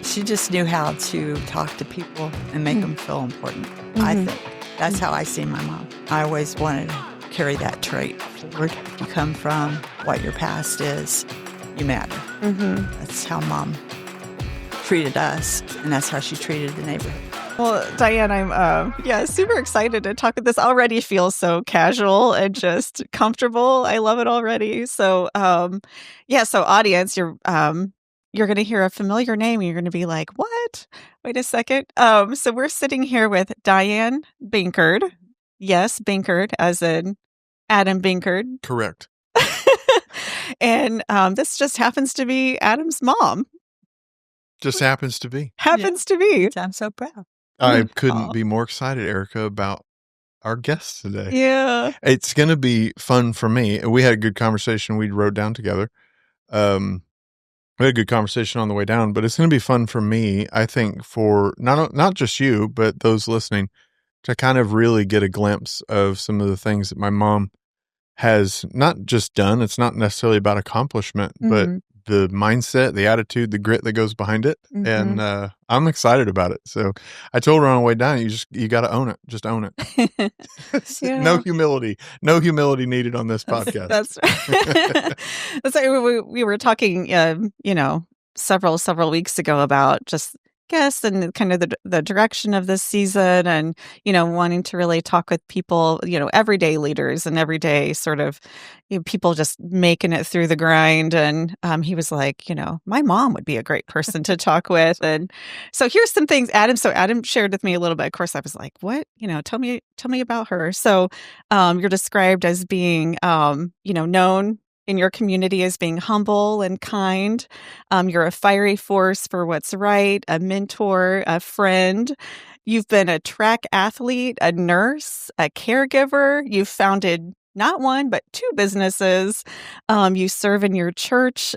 She just knew how to talk to people and make them feel important. I think that's how I see my mom. I always wanted to carry that trait forward. You come from what your past is, you matter. That's how Mom treated us, and that's how she treated the neighborhood. Well, Diane, I'm super excited to talk. This already feels so casual and just comfortable. I love it already. So, so audience, you're going to hear a familiar name. And you're going to be like, "What? Wait a second." So we're sitting here with Diane Binkerd. Yes, Binkerd, as in Adam Binkerd. Correct. And this just happens to be Adam's mom. Just happens to be. To be. I'm so proud. I couldn't be more excited, Erika, about our guests today. Yeah. It's going to be fun for me. We had a good conversation we wrote down together. We had a good conversation on the way down, but it's going to be fun for me, I think, for not just you, but those listening, to kind of really get a glimpse of some of the things that my mom has not just done. It's not necessarily about accomplishment, but the mindset, the attitude, the grit that goes behind it. And I'm excited about it. So I told her on the way down, you got to own it. Just own it. No humility needed on this podcast. That's we were talking, several weeks ago about just guests and kind of the direction of this season, and wanting to really talk with people, everyday leaders and everyday sort of people just making it through the grind. And he was like, my mom would be a great person to talk with. And so here's some things Adam shared with me a little bit. Of course, I was like, what? Tell me about her. So you're described as being known in your community as being humble and kind. You're a fiery force for what's right, a mentor, a friend. You've been a track athlete, a nurse, a caregiver. You've founded not one, but 2 businesses. You serve in your church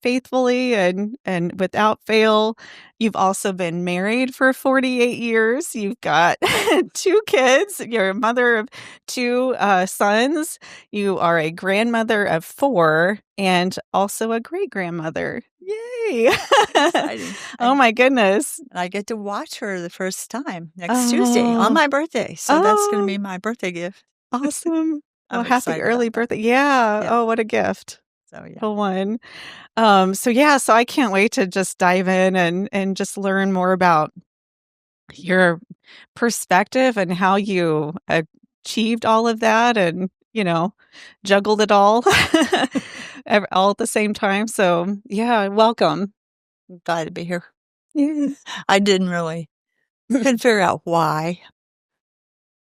faithfully and without fail. You've also been married for 48 years. You've got 2 kids. You're a mother of 2 sons. You are a grandmother of 4 and also a great-grandmother. Yay! Exciting. Oh, my goodness. I get to watch her the first time next Tuesday on my birthday. So that's going to be my birthday gift. Awesome. I'm happy early birthday. Yeah. Oh, what a gift. So, yeah. For one. So I can't wait to just dive in and just learn more about your perspective and how you achieved all of that and, juggled it all all at the same time. So, yeah, welcome. I'm glad to be here. Yeah. I couldn't figure out why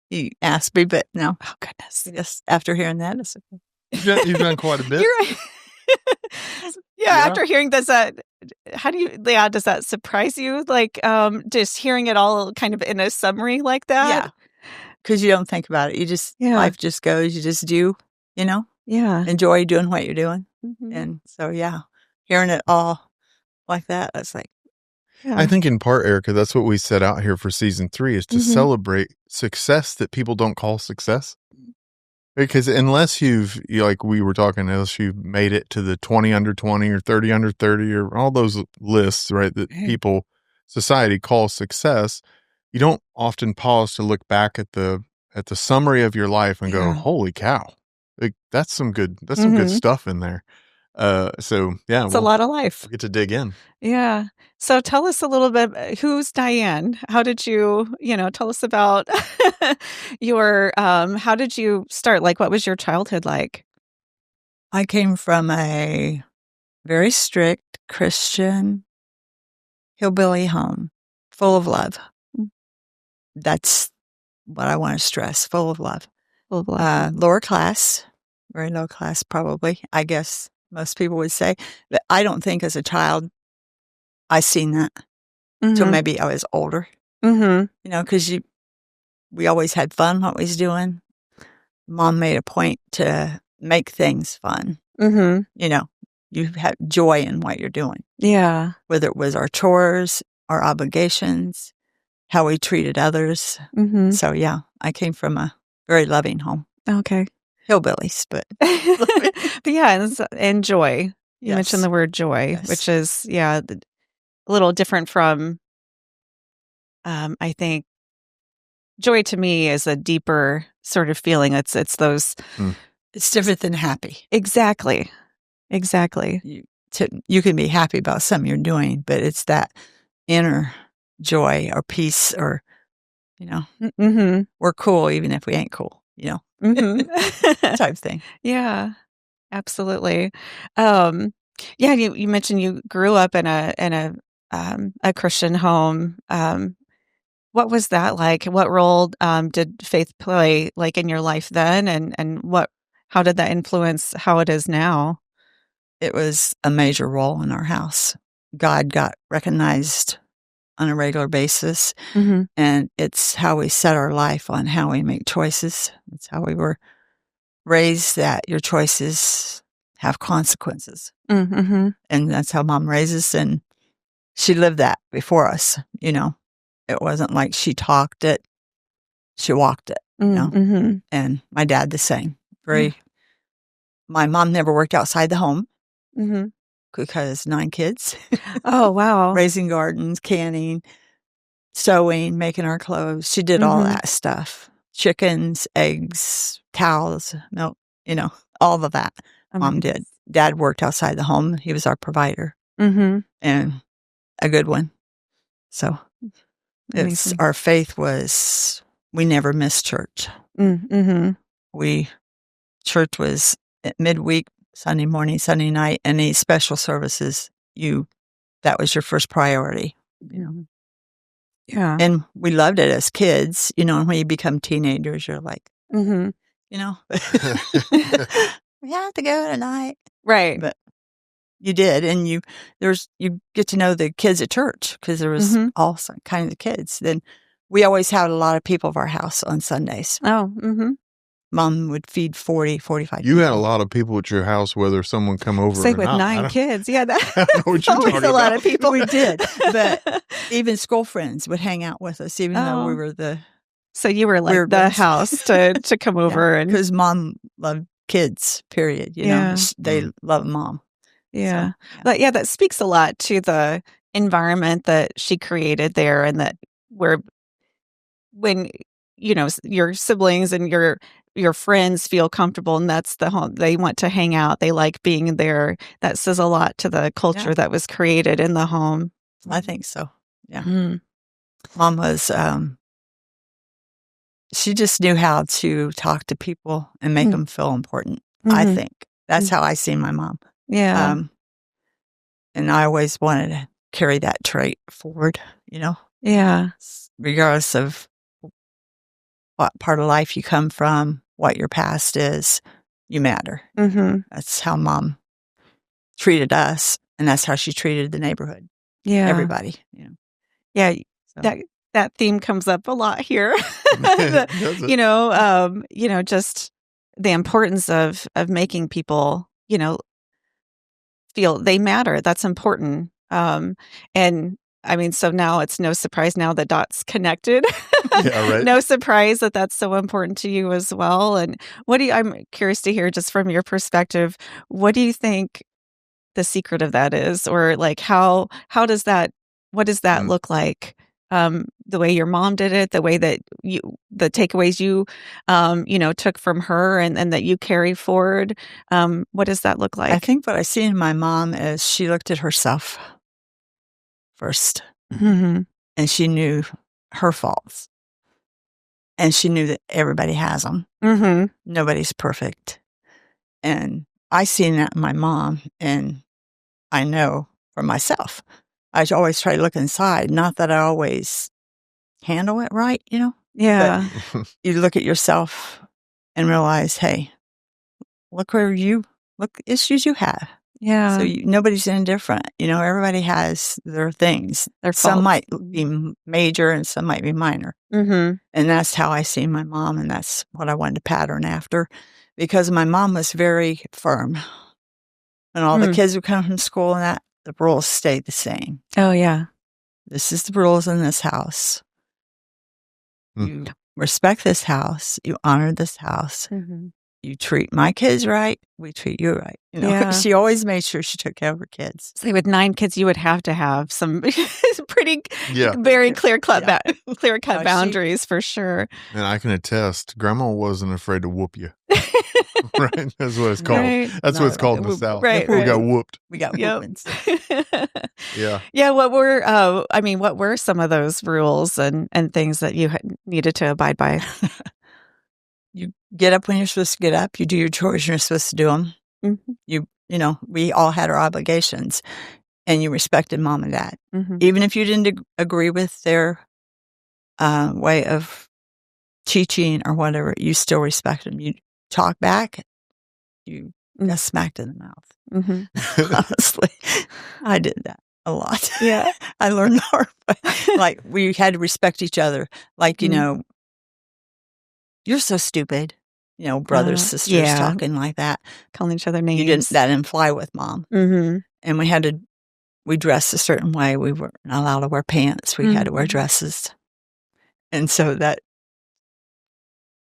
you asked me, but no. Oh, goodness. Just after hearing that, it's okay. You've done quite a bit. You're right. Yeah, after hearing this, does that surprise you? Like, just hearing it all kind of in a summary like that? Yeah. Because you don't think about it. Life just goes, you just do, Yeah. enjoy doing what you're doing. Mm-hmm. And so, hearing it all like that, that's like. Yeah. I think in part, Erika, that's what we set out here for season 3 is to celebrate success that people don't call success. Because unless like we were talking, unless you've made it to the 20 under 20 or 30 under 30 or all those lists, right, that society calls success, you don't often pause to look back at the summary of your life and go, holy cow, like that's some good stuff in there. It's a lot of life. We'll get to dig in. Yeah. So tell us a little bit, who's Diane? How did you, tell us about your, how did you start? Like, what was your childhood like? I came from a very strict Christian hillbilly home, full of love. That's what I want to stress, full of love. Full of love. Lower class, very low class probably, I guess most people would say. But I don't think as a child I seen that until maybe I was older. Because we always had fun what we was doing. Mom made a point to make things fun. You have joy in what you're doing. Yeah. Whether it was our chores, our obligations, how we treated others. So, I came from a very loving home. Okay. Hillbillies, but. But and joy. You mentioned the word joy, which is, a little different from, I think joy to me is a deeper sort of feeling. It's those. It's different than happy. Exactly. You can be happy about something you're doing, but it's that inner joy or peace or, we're cool even if we ain't cool, type thing. Yeah, absolutely. Yeah, you mentioned you grew up in a Christian home. What was that like? What role did faith play like in your life then, and how did that influence how it is now? It was a major role in our house. God got recognized on a regular basis, and it's how we set our life on how we make choices. It's how we were raised, that your choices have consequences. And that's how Mom raises, and she lived that before us, It wasn't like she talked it, she walked it, And my dad the same. My mom never worked outside the home because 9 kids. Oh, wow. Raising gardens, canning, sewing, making our clothes. She did all that stuff. Chickens, eggs, cows, milk, all of that. Mom did. Dad worked outside the home. He was our provider. And a good one. So our faith was, we never missed church. Church was at midweek, Sunday morning, Sunday night, any special services, that was your first priority. Yeah. And we loved it as kids, and when you become teenagers, you're like, we have to go tonight. Right. But you did. And you get to know the kids at church because there was all kinds of kids. Then we always had a lot of people of our house on Sundays. Oh, Mom would feed 40, 45 You people. had a lot of people at your house, whether someone come over say or with not. 9 kids. Yeah, I know what you're talking a lot of people. We did. But even school friends would hang out with us, even though we were the So you were like weird the ones. house to come over. And because Mom loved kids, period. They love Mom. Yeah. So, But yeah, that speaks a lot to the environment that she created there, and that when your siblings and your friends feel comfortable, and that's the home they want to hang out, they like being there. That says a lot to the culture that was created in the home. I think so. Yeah. Mom was she just knew how to talk to people and make them feel important. I think that's how I see my mom. Yeah. And I always wanted to carry that trait forward, Yeah. regardless of what part of life you come from, what your past is, you matter. That's how Mom treated us, and that's how she treated the neighborhood. Yeah. Everybody. Yeah. So. That theme comes up a lot here. Just the importance of making people, feel they matter. That's important. And I mean, so now it's no surprise now the dots connected. Yeah, right. No surprise that that's so important to you as well. And I'm curious to hear, just from your perspective, what do you think the secret of that is? Or like, what does that look like? The way your mom did it, the way that the takeaways you took from her and that you carry forward. What does that look like? I think what I see in my mom is she looked at herself first, and she knew her faults, and she knew that everybody has them. Nobody's perfect, and I seen that in my mom, and I know for myself. I always try to look inside. Not that I always handle it right, Yeah. But you look at yourself and realize, hey, look issues you have. Yeah. So nobody's indifferent. Everybody has their things. Some might be major and some might be minor. And that's how I see my mom, and that's what I wanted to pattern after, because my mom was very firm. And all the kids would come from school, and that the rules stayed the same. Oh, yeah. This is the rules in this house. You respect this house. You honor this house. you treat my kids right, we treat you right. Yeah. She always made sure she took care of her kids. So with 9 kids, you would have to have some pretty, Yeah. very clear-cut No, boundaries for sure. And I can attest, Grandma wasn't afraid to whoop you. Right? That's what it's called. Right. That's what it's called in the South. Right, We got whooped. We got Yep. whoopings. Yeah. Yeah. What were some of those rules and things that you needed to abide by? You get up when you're supposed to get up. You do your chores when you're supposed to do them. Mm-hmm. We all had our obligations, and you respected mom and dad. Mm-hmm. Even if you didn't agree with their way of teaching or whatever, you still respect them. You talk back, you got smacked in the mouth. Mm-hmm. Honestly, I did that a lot. Yeah. I learned the hard way. Like, we had to respect each other. Like, you're so stupid. Brothers, sisters talking like that. Calling each other names. That didn't fly with mom. Mm-hmm. And we dressed a certain way. We were not allowed to wear pants. We had to wear dresses. And so that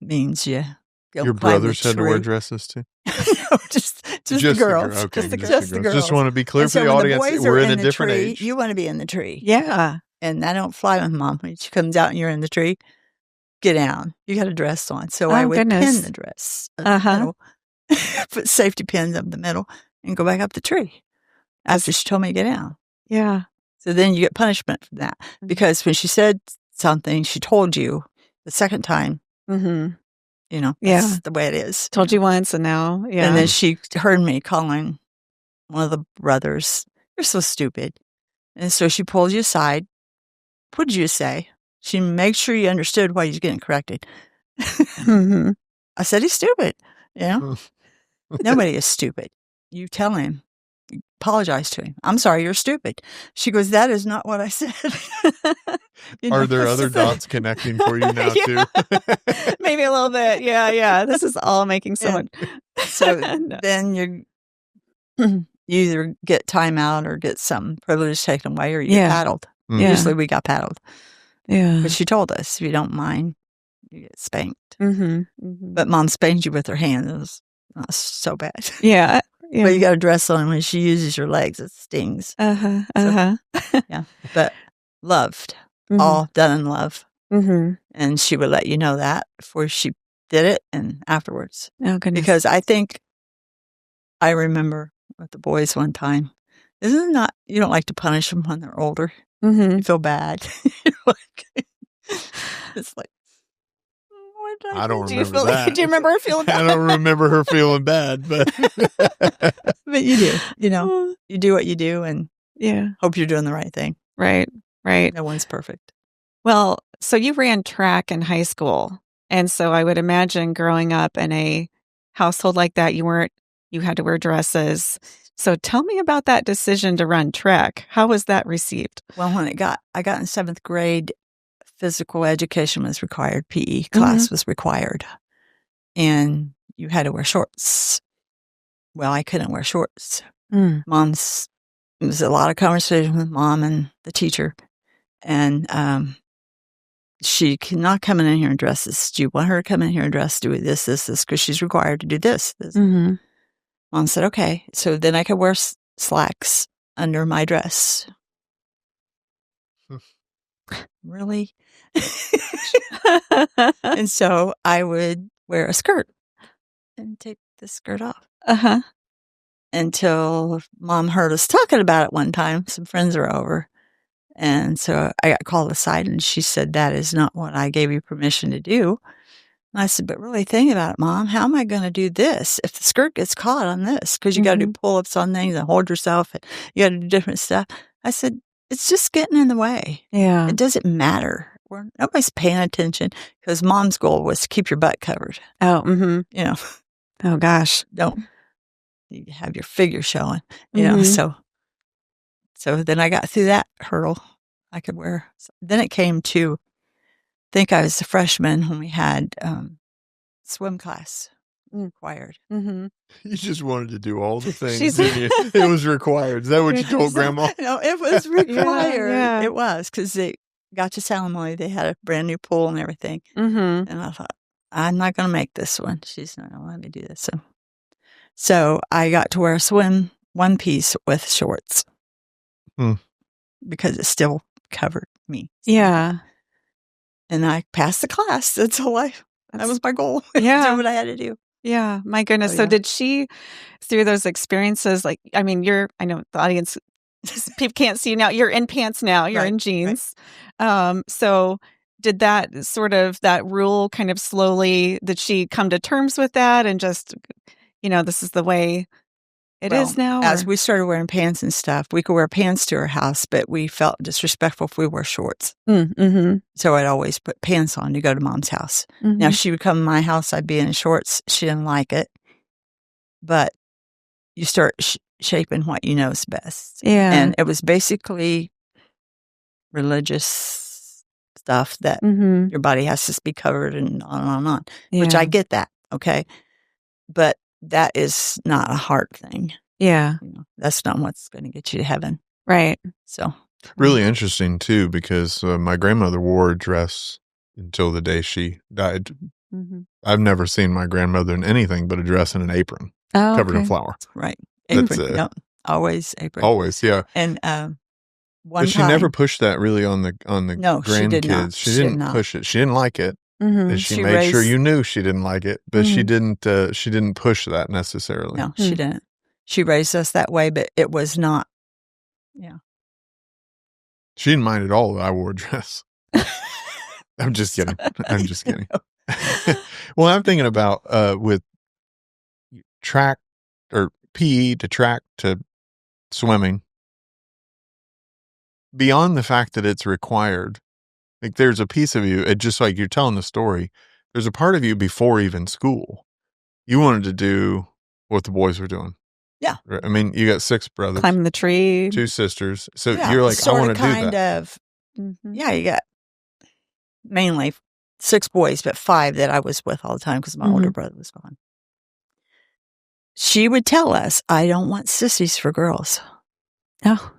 means you go Your climb the brothers had to wear tree. dresses too? No, just the girls. Okay, Just the girls. Just want to be clear And for so the when audience. boys We're are in a the different tree, age. You want to be in the tree. Yeah. And I don't fly with mom. When she comes out and you're in the tree, get down. You got a dress on. So I would pin the dress in the middle, put safety pins up the middle, and go back up the tree after she told me to get down. Yeah. So then you get punishment from that. Because when she said something, she told you the second time, that's the way it is. Told you once and now, And then she heard me calling one of the brothers, "You're so stupid." And so she pulled you aside. What did you say? She made sure you understood why you're getting corrected. Mm-hmm. I said, he's stupid. Nobody is stupid. You tell him. You apologize to him. "I'm sorry, you're stupid." She goes, "That is not what I said." Are there other dots connecting for you now too? Maybe a little bit. Yeah. This is all making so much. So then you either get time out or get some privilege taken away, or you get paddled. Yeah. Usually we got paddled. Yeah. But she told us, if you don't mind, you get spanked. Mm-hmm. Mm-hmm. But mom spanked you with her hand. It was not so bad. Yeah. But you got a dress on when she uses your legs. It stings. Yeah. But loved. All done in love. Mm-hmm. And she would let you know that before she did it and afterwards. Oh, goodness. Because I remember with the boys one time, you don't like to punish them when they're older. Mm-hmm. You feel bad. It's like, what did I don't do? remember that. Do you remember her feeling bad? I don't remember her feeling bad, but But you do. You do what you do and hope you're doing the right thing. Right. No one's perfect. Well, so you ran track in high school. And so I would imagine growing up in a household like that, you had to wear dresses. So tell me about that decision to run track. How was that received? Well, when I got in 7th grade, physical education was required. PE class was required. And you had to wear shorts. Well, I couldn't wear shorts. It was a lot of conversation with mom and the teacher. And she cannot come in here in dresses. Do you want her to come in here and dress, do this, because she's required to do this. Mm-hmm. Mom said, okay. So then I could wear slacks under my dress. Really? And so I would wear a skirt and take the skirt off. Until mom heard us talking about it one time. Some friends were over. And so I got called aside and she said, "That is not what I gave you permission to do." And I said, "But really think about it, Mom. How am I going to do this if the skirt gets caught on this? Because you got to do pull-ups on things and hold yourself. And you got to do different stuff." I said, "It's just getting in the way. Yeah. It doesn't matter. Nobody's paying attention," because mom's goal was to keep your butt covered. Oh, mm-hmm. Oh, gosh. Don't you have your figure showing, So then I got through that hurdle. I could wear. Then it came to, I think I was a freshman when we had swim class required. Mm-hmm. you just wanted to do all the things. Didn't you? It was required. Is that what you told Grandma? No, it was required. Yeah. It was because they got to Salamone. They had a brand new pool and everything. Mm-hmm. And I thought, I'm not going to make this one. She's not going to let me do this. So I got to wear a swim one piece with shorts because it still covered me. Yeah. And I passed the class. That was my goal. Yeah. Do what I had to do. Yeah. My goodness. So did she, through those experiences, like, I mean, I know the audience, people can't see you now. You're in pants now. You're in jeans. Right. So did that rule kind of slowly, did she come to terms with that and just, this is the way it is now? As we started wearing pants and stuff, we could wear pants to her house, but we felt disrespectful if we wore shorts. Mm-hmm. So I'd always put pants on to go to Mom's house. Mm-hmm. Now, she would come to my house, I'd be in shorts. She didn't like it. But you start shaping what you know is best. Yeah. And it was basically religious stuff that your body has to be covered and on and on and on, which I get that, okay? But that is not a heart thing. Yeah. That's not what's going to get you to heaven. Right. So. Really interesting, too, because my grandmother wore a dress until the day she died. Mm-hmm. I've never seen my grandmother in anything but a dress and an apron covered in flour. Right. Apron. Yep. Always apron. Always, yeah. And but she never pushed that really on the grandkids. She did not. She didn't push it. She didn't like it. Mm-hmm. And she made sure you knew she didn't like it, but she didn't push that necessarily. No, she didn't. She raised us that way, but it was not. Yeah. She didn't mind at all that I wore a dress. I'm just kidding. I'm just kidding. Well, I'm thinking about with track or PE to track to swimming, beyond the fact that it's required, like there's a piece of you, it just like you're telling the story, there's a part of you before even school. You wanted to do what the boys were doing. Yeah. I mean, you got 6 brothers. Climbing the tree. 2 sisters. So you're like, I want to do that. Yeah, you got mainly 6 boys, but 5 that I was with all the time because my older brother was gone. She would tell us, I don't want sissies for girls. Oh.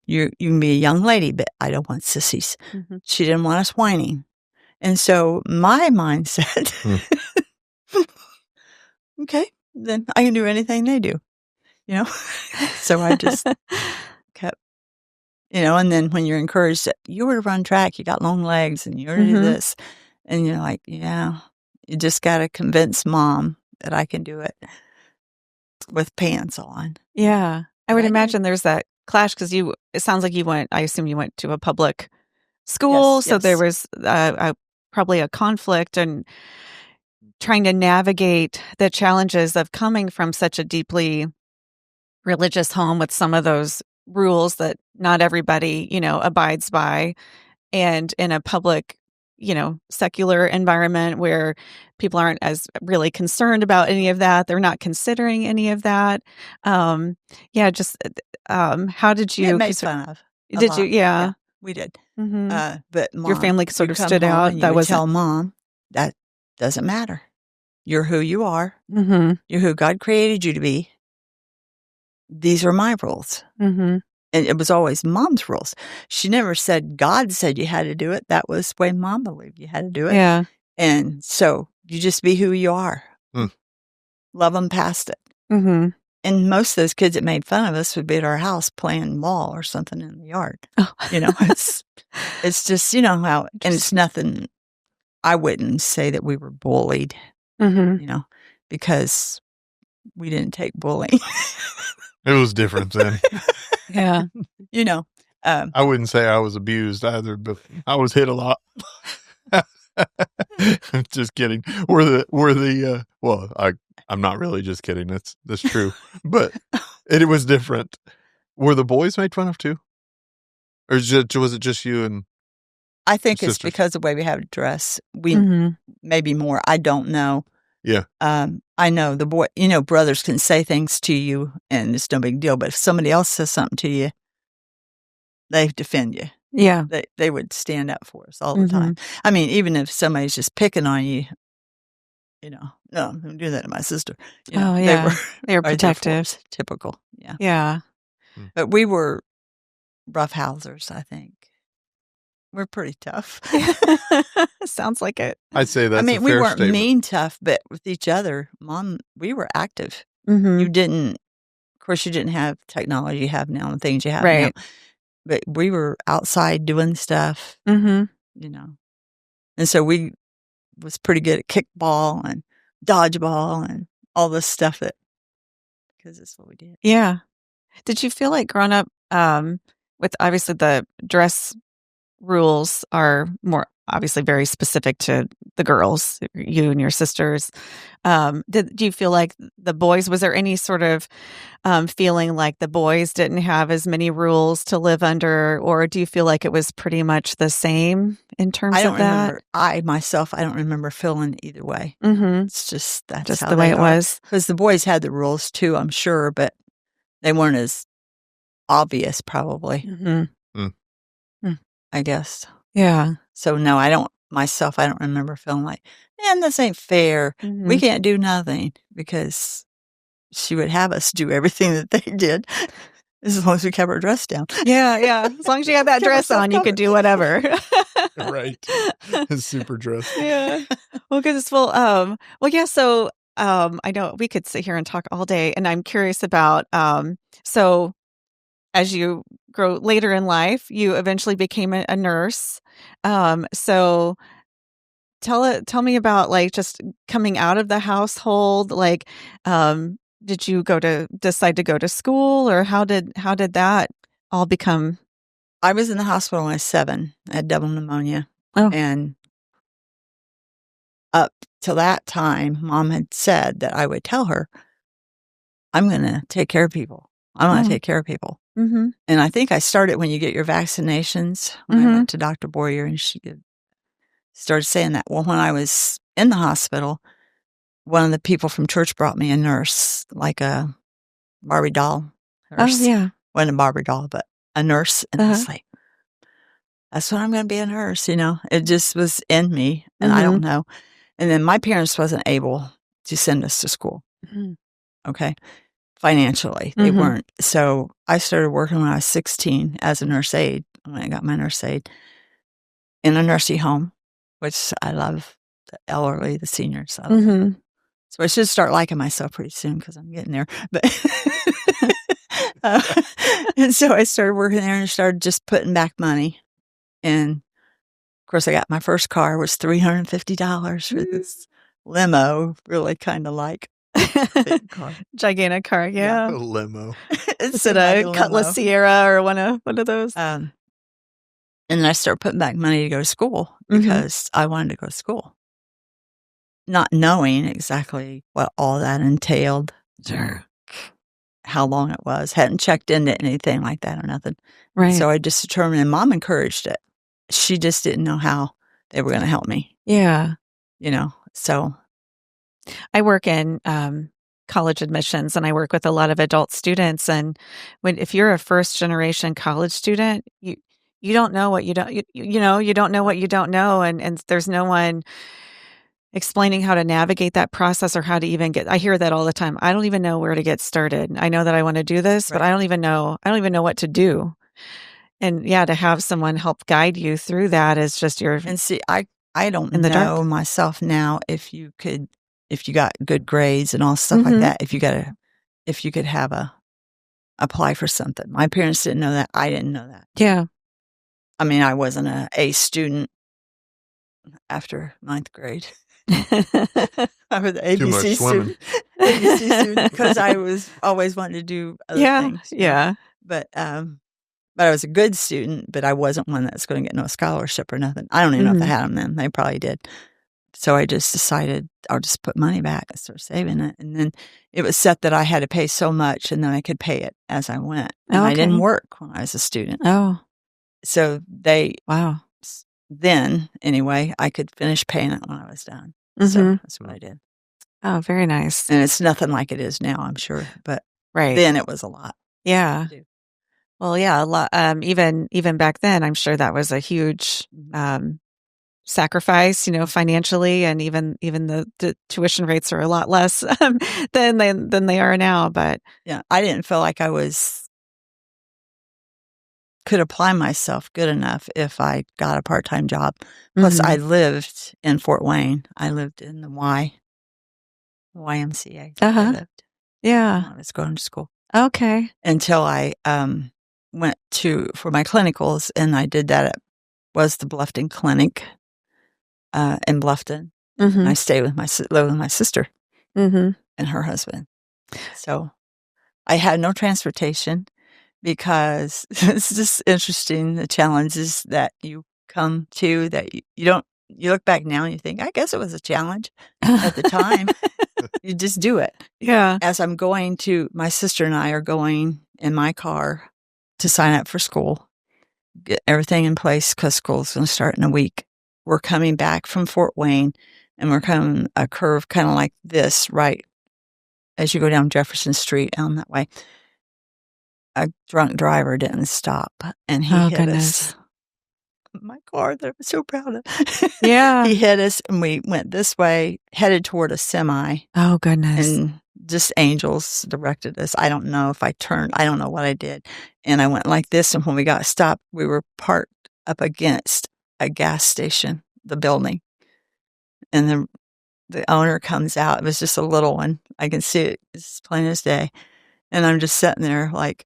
You can be a young lady, but I don't want sissies. Mm-hmm. She didn't want us whining. And so my mindset, okay, then I can do anything they do, So I just kept, and then when you're encouraged that you were to run track, you got long legs and you were to do this. And you're like, yeah, you just got to convince Mom that I can do it with pants on. Yeah. I would imagine there's that clash because it sounds like I assume you went to a public school. Yes, so there was probably a conflict and trying to navigate the challenges of coming from such a deeply religious home with some of those rules that not everybody, abides by, and in a public, secular environment where people aren't as really concerned about any of that. They're not considering any of that. How did you? Made fun of. Did you? Yeah, we did. Mm-hmm. But Mom, your family sort of stood out. That was tell Mom that doesn't matter. You're who you are. Mm-hmm. You're who God created you to be. These are my rules. Mm-hmm. And it was always Mom's rules. She never said God said you had to do it. That was the way Mom believed you had to do it. Yeah. And so you just be who you are. Love them past it. Mm-hmm. And most of those kids that made fun of us would be at our house playing ball or something in the yard. Oh. It's just, how, and it's nothing. I wouldn't say that we were bullied, because we didn't take bullying. It was different then. Yeah. I wouldn't say I was abused either, but I was hit a lot. Just kidding. I'm not really just kidding. That's true. But it was different. Were the boys made fun of too? Or was it just you and I think it's because of the way we have to dress. We maybe more. I don't know. Yeah. I know the boy, brothers can say things to you and it's no big deal. But if somebody else says something to you, they defend you. Yeah. They would stand up for us all the time. I mean, even if somebody's just picking on you, no, don't do that to my sister. They were protective. Typical. Yeah. Yeah. But we were roughhousers, I think. we're pretty tough. Sounds like it. I'd say that's I mean, a we fair weren't statement. mean tough, but with each other, Mom, we were active. Mm-hmm. You didn't, of course, you didn't have technology you have now and things you have now. Right. But we were outside doing stuff, Mm-hmm. you know. And so we was pretty good at kickball and dodgeball and all this stuff because that's what we did. Yeah. Did you feel like growing up with obviously the dress rules are more obviously very specific to the girls, you and your sisters. Do you feel like the boys, was there any sort of feeling like the boys didn't have as many rules to live under, or do you feel like it was pretty much the same in terms of that? I don't remember feeling either way. Mm-hmm. It's just, that's just how the way it was. Because the boys had the rules too, I'm sure, but they weren't as obvious probably. Mm-hmm. I guess. Yeah. So no, I don't remember feeling like, man, this ain't fair. Mm-hmm. We can't do nothing, because she would have us do everything that they did as long as we kept our dress down. Yeah. As long as you had that dress on, you could do whatever. Right. Super dress. Yeah. Well, goodness. Well, yeah. So, I know we could sit here and talk all day, and I'm curious about, so as you grow later in life, you eventually became a nurse. So tell me about like just coming out of the household. Like, did you decide to go to school, or how did that all become? I was in the hospital when I was 7. I had double pneumonia. Oh. And up till that time, Mom had said that I would tell her, I'm going to take care of people. I want to take care of people. Mm-hmm. And I think I started when you get your vaccinations. When I went to Dr. Boyer, and she started saying that. Well, when I was in the hospital, one of the people from church brought me a nurse, like a Barbie doll nurse. Oh, yeah. Wasn't a Barbie doll, but a nurse. And I was like, that's what I'm going to be, a nurse, you know. It just was in me, and I don't know. And then my parents wasn't able to send us to school. Okay. Financially, they weren't. So I started working when I was 16 as a nurse aide, when I got my nurse aide, in a nursing home, which I love, the elderly, the seniors. I love them. So I should start liking myself pretty soon, because I'm getting there. But and so I started working there and started just putting back money. And of course, I got my first car, was $350 for this limo, really kind of like big car. Gigantic car, yeah. A limo. Is it a Cutlass Sierra or one of those? And then I started putting back money to go to school, because I wanted to go to school, not knowing exactly what all that entailed. Sure. How long it was. Hadn't checked into anything like that or nothing. Right. So I just determined, and Mom encouraged it. She just didn't know how they were going to help me. Yeah. You know, so. I work in college admissions, and I work with a lot of adult students. And if you're a first generation college student, you don't know what you don't, you don't know what you don't know. And there's no one explaining how to navigate that process, or how to even I hear that all the time. I don't even know where to get started. I know that I want to do this, but I don't even know what to do. And yeah, to have someone help guide you through that is just And see, I don't know myself now if you got good grades and all stuff like that, if you could have apply for something. My parents didn't know that. I didn't know that. Yeah. I mean, I wasn't an A student after 9th grade. I was an ABC student. ABC student, because I was always wanting to do other things. Yeah. But I was a good student, but I wasn't one that's going to get no scholarship or nothing. I don't even know if they had them then. They probably did. So I just decided I'll just put money back and start saving it. And then it was set that I had to pay so much, and then I could pay it as I went. And I didn't work when I was a student. Oh. So then, anyway, I could finish paying it when I was done. So that's what I did. Oh, very nice. And it's nothing like it is now, I'm sure. But then it was a lot. Yeah. Well, yeah, a lot. Even back then, I'm sure that was a huge sacrifice, financially, and even the tuition rates are a lot less than they are now. But yeah, I didn't feel like I was could apply myself good enough if I got a part-time job. Plus, I lived in Fort Wayne. I lived in the YMCA. I lived. Yeah. When I was going to school. Okay. Until I went for my clinicals, and I did that was the Bluffton Clinic in Bluffton. And I stayed with lived with my sister and her husband. So I had no transportation because it's just interesting, the challenges that you come to that you don't, you look back now and you think, I guess it was a challenge at the time. You just do it. Yeah. As I'm going my sister and I are going in my car to sign up for school, get everything in place because school's going to start in a week. We're coming back from Fort Wayne, and we're coming a curve kind of like this, right as you go down Jefferson Street down that way. A drunk driver didn't stop, and he hit us. My car that I was so proud of. Yeah. He hit us, and we went this way, headed toward a semi. Oh, goodness. And just angels directed us. I don't know if I turned. I don't know what I did. And I went like this, and when we got stopped, we were parked up against a gas station, the building. And the owner comes out. It was just a little one. I can see it as plain as day. And I'm just sitting there like,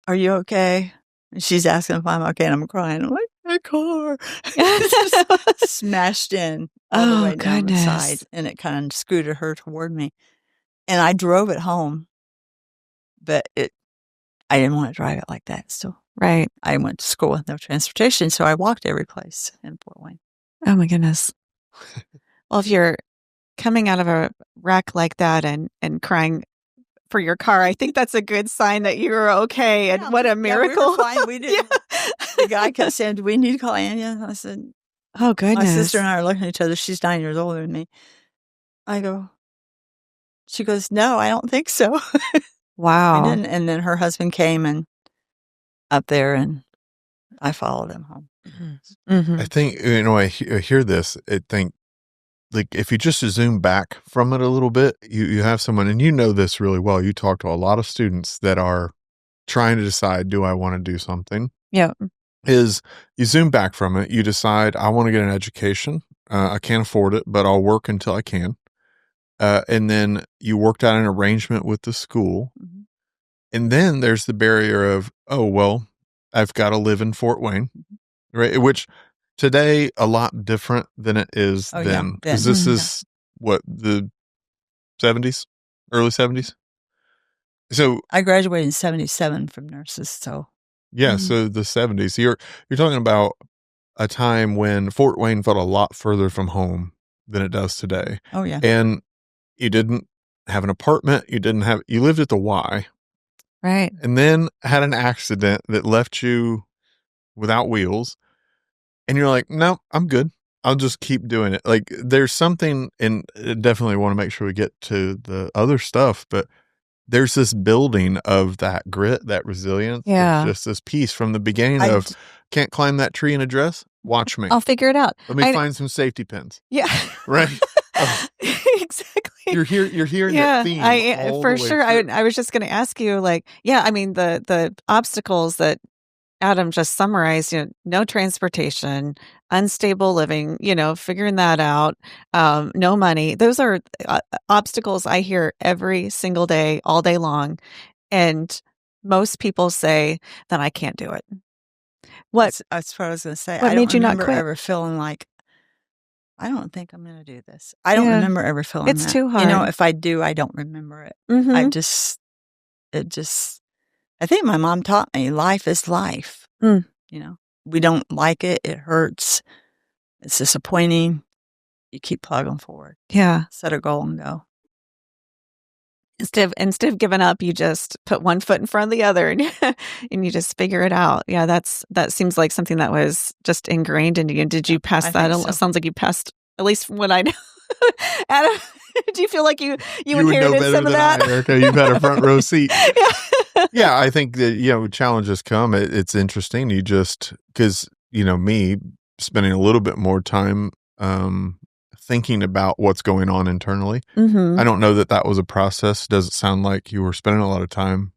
are you okay? And she's asking if I'm okay, and I'm crying. I'm like, my car. It's just smashed in all the way down the side, and it kind of scooted her toward me. And I drove it home, but I didn't want to drive it like that. So right. I went to school with no transportation, so I walked every place in Fort Wayne. Oh, my goodness. Well, if you're coming out of a wreck like that and crying for your car, I think that's a good sign that you were okay. And what a miracle. Yeah, we were fine. We didn't. The guy kept saying, do we need to call Anya? I said, oh, goodness. My sister and I are looking at each other. She's 9 years older than me. I go, she goes, no, I don't think so. Wow. And then her husband came and up there, and I followed him home. I think, I hear this, I think, like, if you just zoom back from it a little bit, you have someone, and you know this really well. You talk to a lot of students that are trying to decide, do I want to do something? Yeah. Is you zoom back from it, you decide, I want to get an education. I can't afford it, but I'll work until I can. And then you worked out an arrangement with the school. Mm-hmm. And then there's the barrier of, oh, well, I've got to live in Fort Wayne, right? Which today, a lot different than it is then. Because this is, what, the 70s? Early 70s? So I graduated in 77 from nurses, so. Yeah, so the 70s. You're talking about a time when Fort Wayne felt a lot further from home than it does today. Oh, yeah. And you didn't have an apartment. You lived at the Y. Right. And then had an accident that left you without wheels. And you're like, no, I'm good. I'll just keep doing it. Like, there's something, and definitely want to make sure we get to the other stuff, but there's this building of that grit, that resilience. Yeah. It's just this piece from the beginning of, can't climb that tree in a dress? Watch me. I'll figure it out. Let me find some safety pins. Yeah. Right? Exactly. You're hearing that theme all for the way sure. through. I was just going to ask you, like, I mean, the obstacles that Adam just summarized, no transportation, unstable living, figuring that out, no money. Those are obstacles I hear every single day, all day long. And most people say that I can't do it. That's what I was going to say. What made you not quit? I don't remember ever feeling like, I don't think I'm going to do this. I don't remember ever feeling it's that. Too hard. If I do, I don't remember it. Mm-hmm. I think my mom taught me life is life. We don't like it. It hurts. It's disappointing. You keep plugging forward. Yeah. Set a goal and go. Instead of giving up, you just put one foot in front of the other and you just figure it out. Yeah, that seems like something that was just ingrained in you. Did you pass that? So. It sounds like you passed, at least from what I know. Adam, do you feel like you inherited some of that? Erika, you've had a front row seat. Yeah, I think that, challenges come. It's interesting. You just, because, me spending a little bit more time thinking about what's going on internally. Mm-hmm. I don't know that was a process. Does it sound like you were spending a lot of time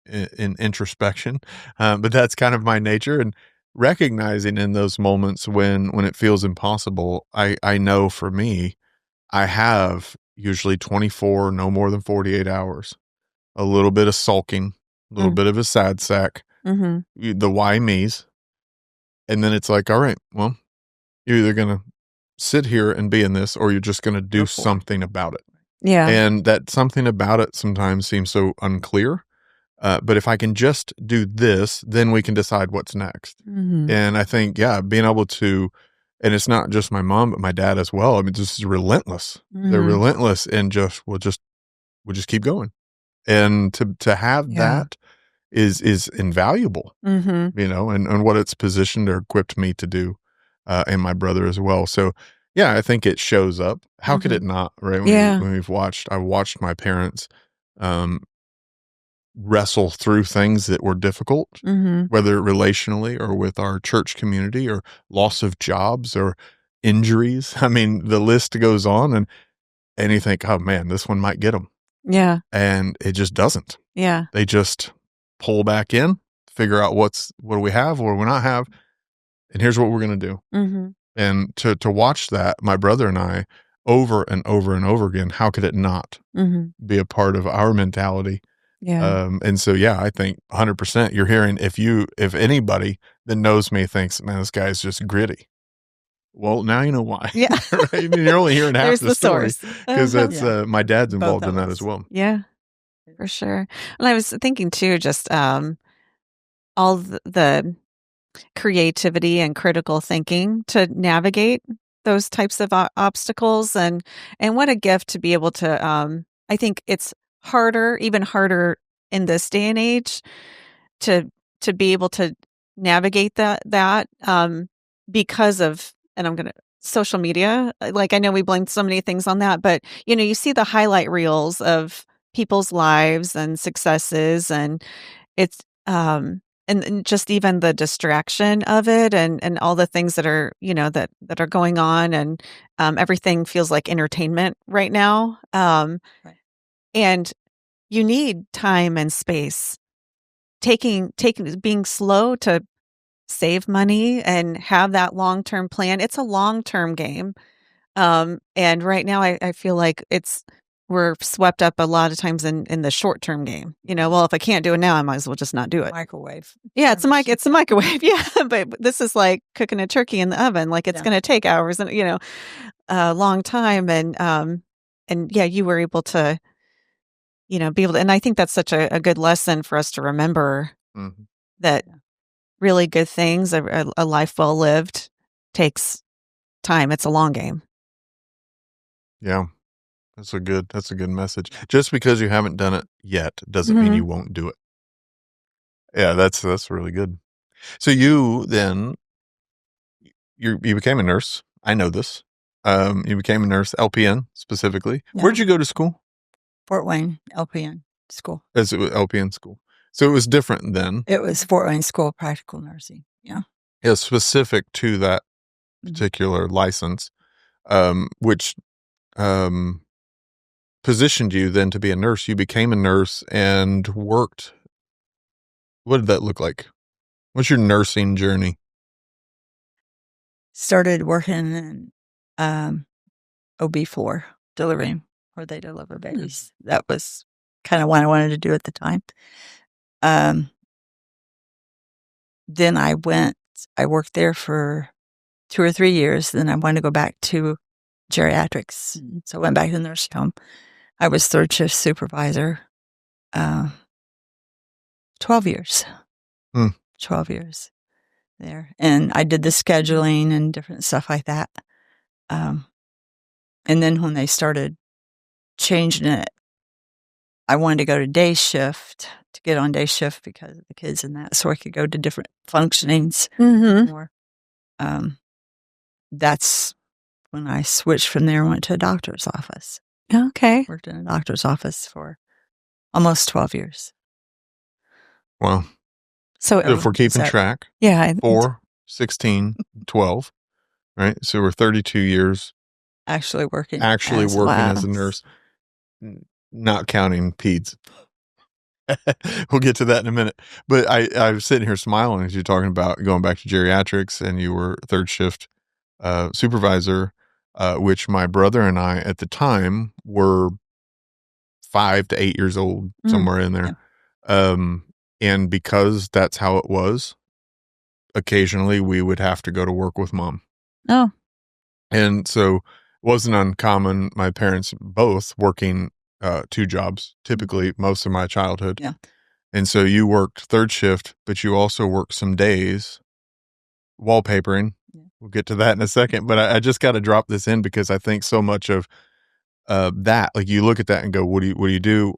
in introspection, but that's kind of my nature. And recognizing in those moments when it feels impossible, I know for me, I have usually 24, no more than 48 hours, a little bit of sulking, a little bit of a sad sack, the why me's. And then it's like, all right, well, you're either going to sit here and be in this, or you're just going to do something about it. Yeah. And that something about it sometimes seems so unclear. But if I can just do this, then we can decide what's next. And I think, being able to, and it's not just my mom, but my dad as well. I mean, this is relentless. They're relentless and we'll just keep going. And to have that is invaluable, and what it's positioned or equipped me to do, and my brother as well. So, I think it shows up. How could it not, right? When I watched my parents, wrestle through things that were difficult, whether relationally or with our church community or loss of jobs or injuries. I mean, the list goes on, and you think, oh man, this one might get them. Yeah. And it just doesn't. Yeah. They just pull back in, figure out what do we have, what do we not have, and here's what we're going to do. And to watch that, my brother and I, over and over and over again, how could it not be a part of our mentality? Yeah. And so, I think 100% you're hearing, if anybody that knows me thinks, man, this guy's just gritty. Well, now you know why. Yeah. Right? I mean, you're only hearing half the story, because that's, my dad's involved in that as well. Yeah, for sure. And I was thinking too, just, all the creativity and critical thinking to navigate those types of obstacles, and what a gift to be able to, I think it's even harder in this day and age to be able to navigate that because of, and I'm going to, social media. Like, I know we blame so many things on that, but you see the highlight reels of people's lives and successes, and it's and just even the distraction of it, and all the things that are that are going on, and everything feels like entertainment right now. Right. And you need time and space, being slow to save money and have that long-term plan. It's a long-term game. And right now I feel like we're swept up a lot of times in the short-term game. Well, if I can't do it now, I might as well just not do it. Microwave. Yeah, it's a microwave. Yeah, but this is like cooking a turkey in the oven. Like, it's going to take hours and a long time. And you were able to be able to, and I think that's such a good lesson for us to remember, that really good things, a life well lived, takes time. It's a long game. Yeah. That's a good message. Just because you haven't done it yet doesn't mean you won't do it. Yeah, that's really good. So you then, you became a nurse. I know this. You became a nurse, LPN specifically. Yeah. Where'd you go to school? Fort Wayne LPN school. As it was LPN school. So it was different then. It was Fort Wayne School of Practical Nursing. Yeah. It was specific to that particular license, which positioned you then to be a nurse. You became a nurse and worked. What did that look like? What's your nursing journey? Started working in OB4, delivering, where they deliver babies. That was kind of what I wanted to do at the time. Then I worked there for 2 or 3 years. Then I wanted to go back to geriatrics. So I went back to the nursing home. I was third shift supervisor, 12 years. 12 years there. And I did the scheduling and different stuff like that. And then when they started changing it, I wanted to go to day shift, to get on day shift because of the kids and that, so I could go to different functionings more. That's when I switched from there and went to a doctor's office. Okay. Worked in a doctor's office for almost 12 years. Wow. So if we're keeping track, 4, 16, 12, right? So we're 32 years. Actually working as a nurse, not counting peds. We'll get to that in a minute. But I was sitting here smiling as you're talking about going back to geriatrics, and you were third shift supervisor, which my brother and I at the time were 5 to 8 years old, somewhere in there. Yeah. And because that's how it was, occasionally we would have to go to work with mom. Oh. And so it wasn't uncommon, my parents both working 2 jobs, typically most of my childhood. Yeah. And so you worked third shift, but you also worked some days wallpapering. Yeah. We'll get to that in a second, but I just got to drop this in because I think so much of that, like you look at that and go, what do you do?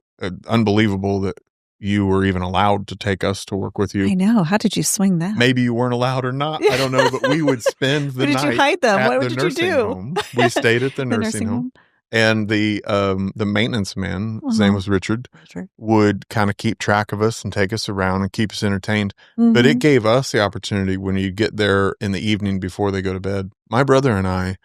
Unbelievable that you were even allowed to take us to work with you. I know. How did you swing that? Maybe you weren't allowed or not. I don't know, but we would spend the night. Where did you hide them? What did you do? Home. We stayed at the nursing home. And the maintenance man, his name was Richard, would kind of keep track of us and take us around and keep us entertained. Mm-hmm. But it gave us the opportunity when you get there in the evening before they go to bed. My brother and I,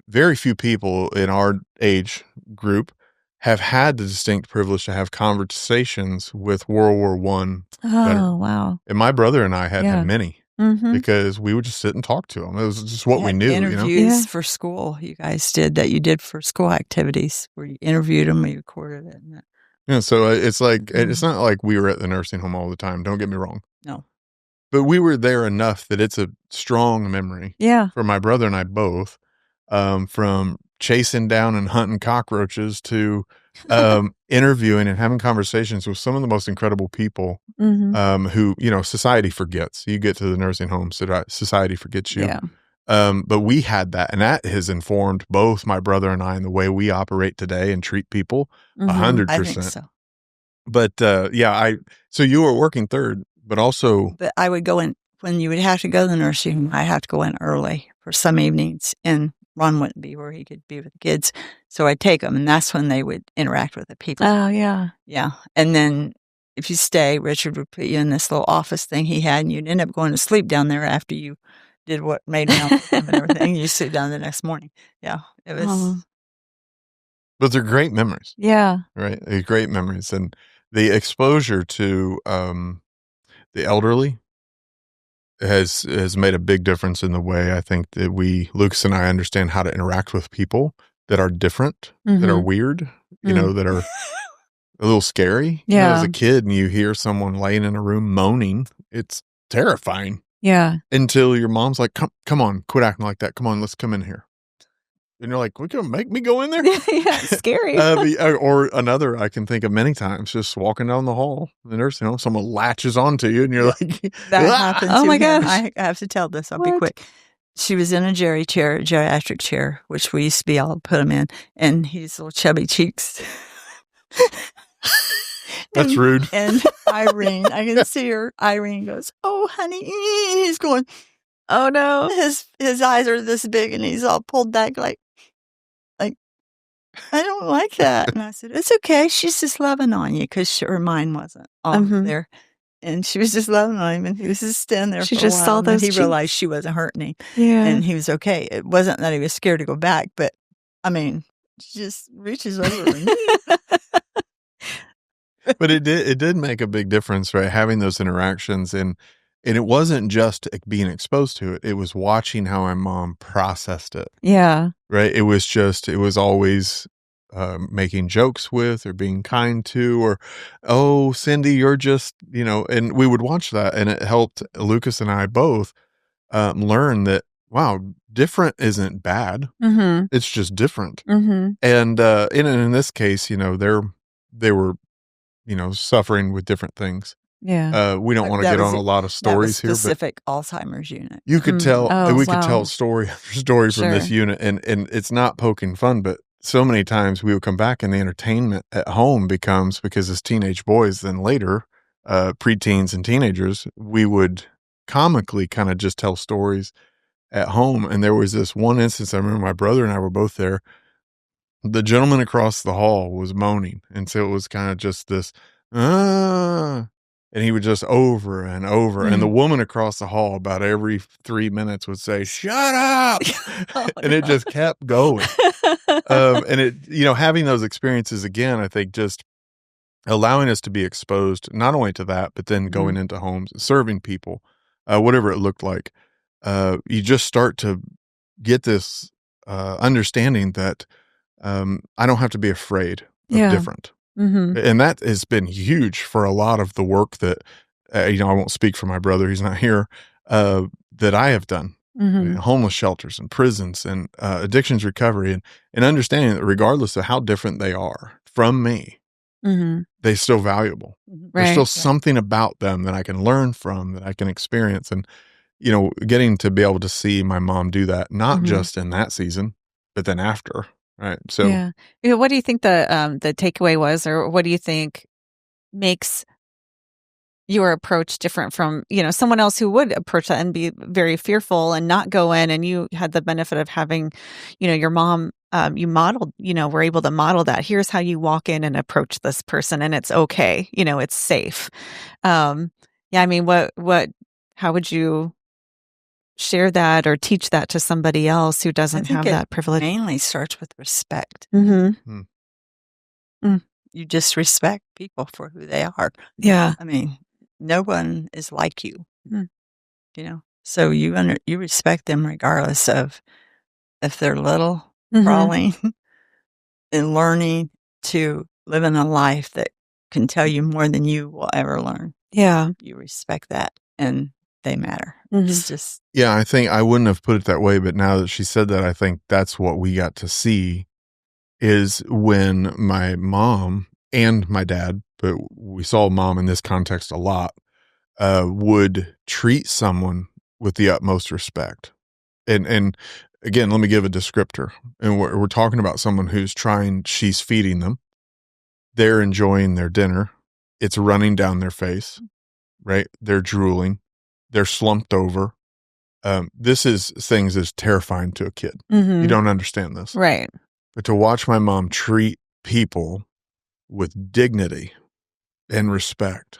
very few people in our age group have had the distinct privilege to have conversations with World War I. Oh, wow. And my brother and I had many. Mm-hmm. Because we would just sit and talk to them. It was just what we knew. Interviews for school, you guys did that. You did for school activities where you interviewed them, you recorded it. Yeah, so it's like it's not like we were at the nursing home all the time. Don't get me wrong. No, but we were there enough that it's a strong memory. Yeah, for my brother and I both, from chasing down and hunting cockroaches to interviewing and having conversations with some of the most incredible people. Mm-hmm. Who, society forgets. You get to the nursing home, society forgets you. Yeah. But we had that, and that has informed both my brother and I in the way we operate today and treat people 100%. I think so. But so you were working third, but also. But I would go in, when you would have to go to the nursing home, I have to go in early for some evenings, and Ron wouldn't be where he could be with the kids. So I'd take them, and that's when they would interact with the people. Oh, yeah. Yeah. And then if you stay, Richard would put you in this little office thing he had, and you'd end up going to sleep down there after you did what made out with him and everything. You sit down the next morning. Yeah. It was. But they're great memories. Yeah. Right. They're great memories. And the exposure to the elderly has made a big difference in the way I think that Lucas and I understand how to interact with people that are different, that are weird, that are a little scary. Yeah. As a kid and you hear someone laying in a room moaning, it's terrifying. Yeah. Until your mom's like, come on, quit acting like that. Come on, let's come in here. And you're like, what, gonna make me go in there? Yeah, it's scary. Or another I can think of many times, just walking down the hall, the nursing home, someone latches onto you and you're like, that happened to oh my him. gosh. I have to tell this. I'll be quick. She was in a geriatric chair, which we used to be all put him in, and he's little chubby cheeks. That's rude. And Irene, I can see her. Irene goes, "Oh, honey," and he's going, "Oh no." His eyes are this big, and he's all pulled back, like I don't like that. And I said, "It's okay. She's just loving on you," because her mind wasn't there. And she was just loving on him, and he was just standing there. She for just a while, saw those. He cheeks. realized she wasn't hurting him, and he was okay. It wasn't that he was scared to go back, but I mean, she just reaches over. But it did make a big difference, right? Having those interactions, and it wasn't just being exposed to it; it was watching how my mom processed it. Yeah, right. It was always making jokes with or being kind to, or, "Oh, Cindy, you're just," and we would watch that, and it helped Lucas and I both learn that, wow, different isn't bad. Mm-hmm. It's just different. Mm-hmm. And in this case, they were, suffering with different things. Yeah. We don't want to get on a lot of stories here, but specific Alzheimer's unit. You could tell, we could tell story after story from Sure. this unit, and it's not poking fun, but so many times we would come back and the entertainment at home becomes, because as teenage boys, then later, preteens and teenagers, we would comically kind of just tell stories at home. And there was this one instance, I remember my brother and I were both there. The gentleman across the hall was moaning. And so it was kind of just this, and he would just over and over. Mm-hmm. And the woman across the hall about every 3 minutes would say, "Shut up." It just kept going. And it, having those experiences again, I think just allowing us to be exposed not only to that, but then going into homes, serving people, whatever it looked like. You just start to get this understanding that I don't have to be afraid of different. And that has been huge for a lot of the work that, I won't speak for my brother, he's not here, that I have done. Homeless shelters and prisons and addictions recovery and understanding that regardless of how different they are from me, they're still valuable. There's still something about them that I can learn from, that I can experience. And, getting to be able to see my mom do that, not just in that season, but then after. Right. So, what do you think the takeaway was, or what do you think makes your approach different from, someone else who would approach that and be very fearful and not go in, and you had the benefit of having, your mom, you modeled, were able to model that. Here's how you walk in and approach this person, and it's okay. It's safe. How would you share that or teach that to somebody else who doesn't have that privilege? Mainly starts with respect. Mm-hmm. You just respect people for who they are. Yeah. I mean, no one is like you, so you respect them regardless of if they're little, crawling, and learning to live in a life that can tell you more than you will ever learn. Yeah. You respect that, and they matter. It's just... Yeah, I think I wouldn't have put it that way, but now that she said that, I think that's what we got to see is when my mom and my dad, but we saw mom in this context a lot, would treat someone with the utmost respect. And again, let me give a descriptor. And we're talking about someone she's feeding them. They're enjoying their dinner. It's running down their face, right? They're drooling. They're slumped over. This is things that's terrifying to a kid. You don't understand this. Right. But to watch my mom treat people with dignity and respect,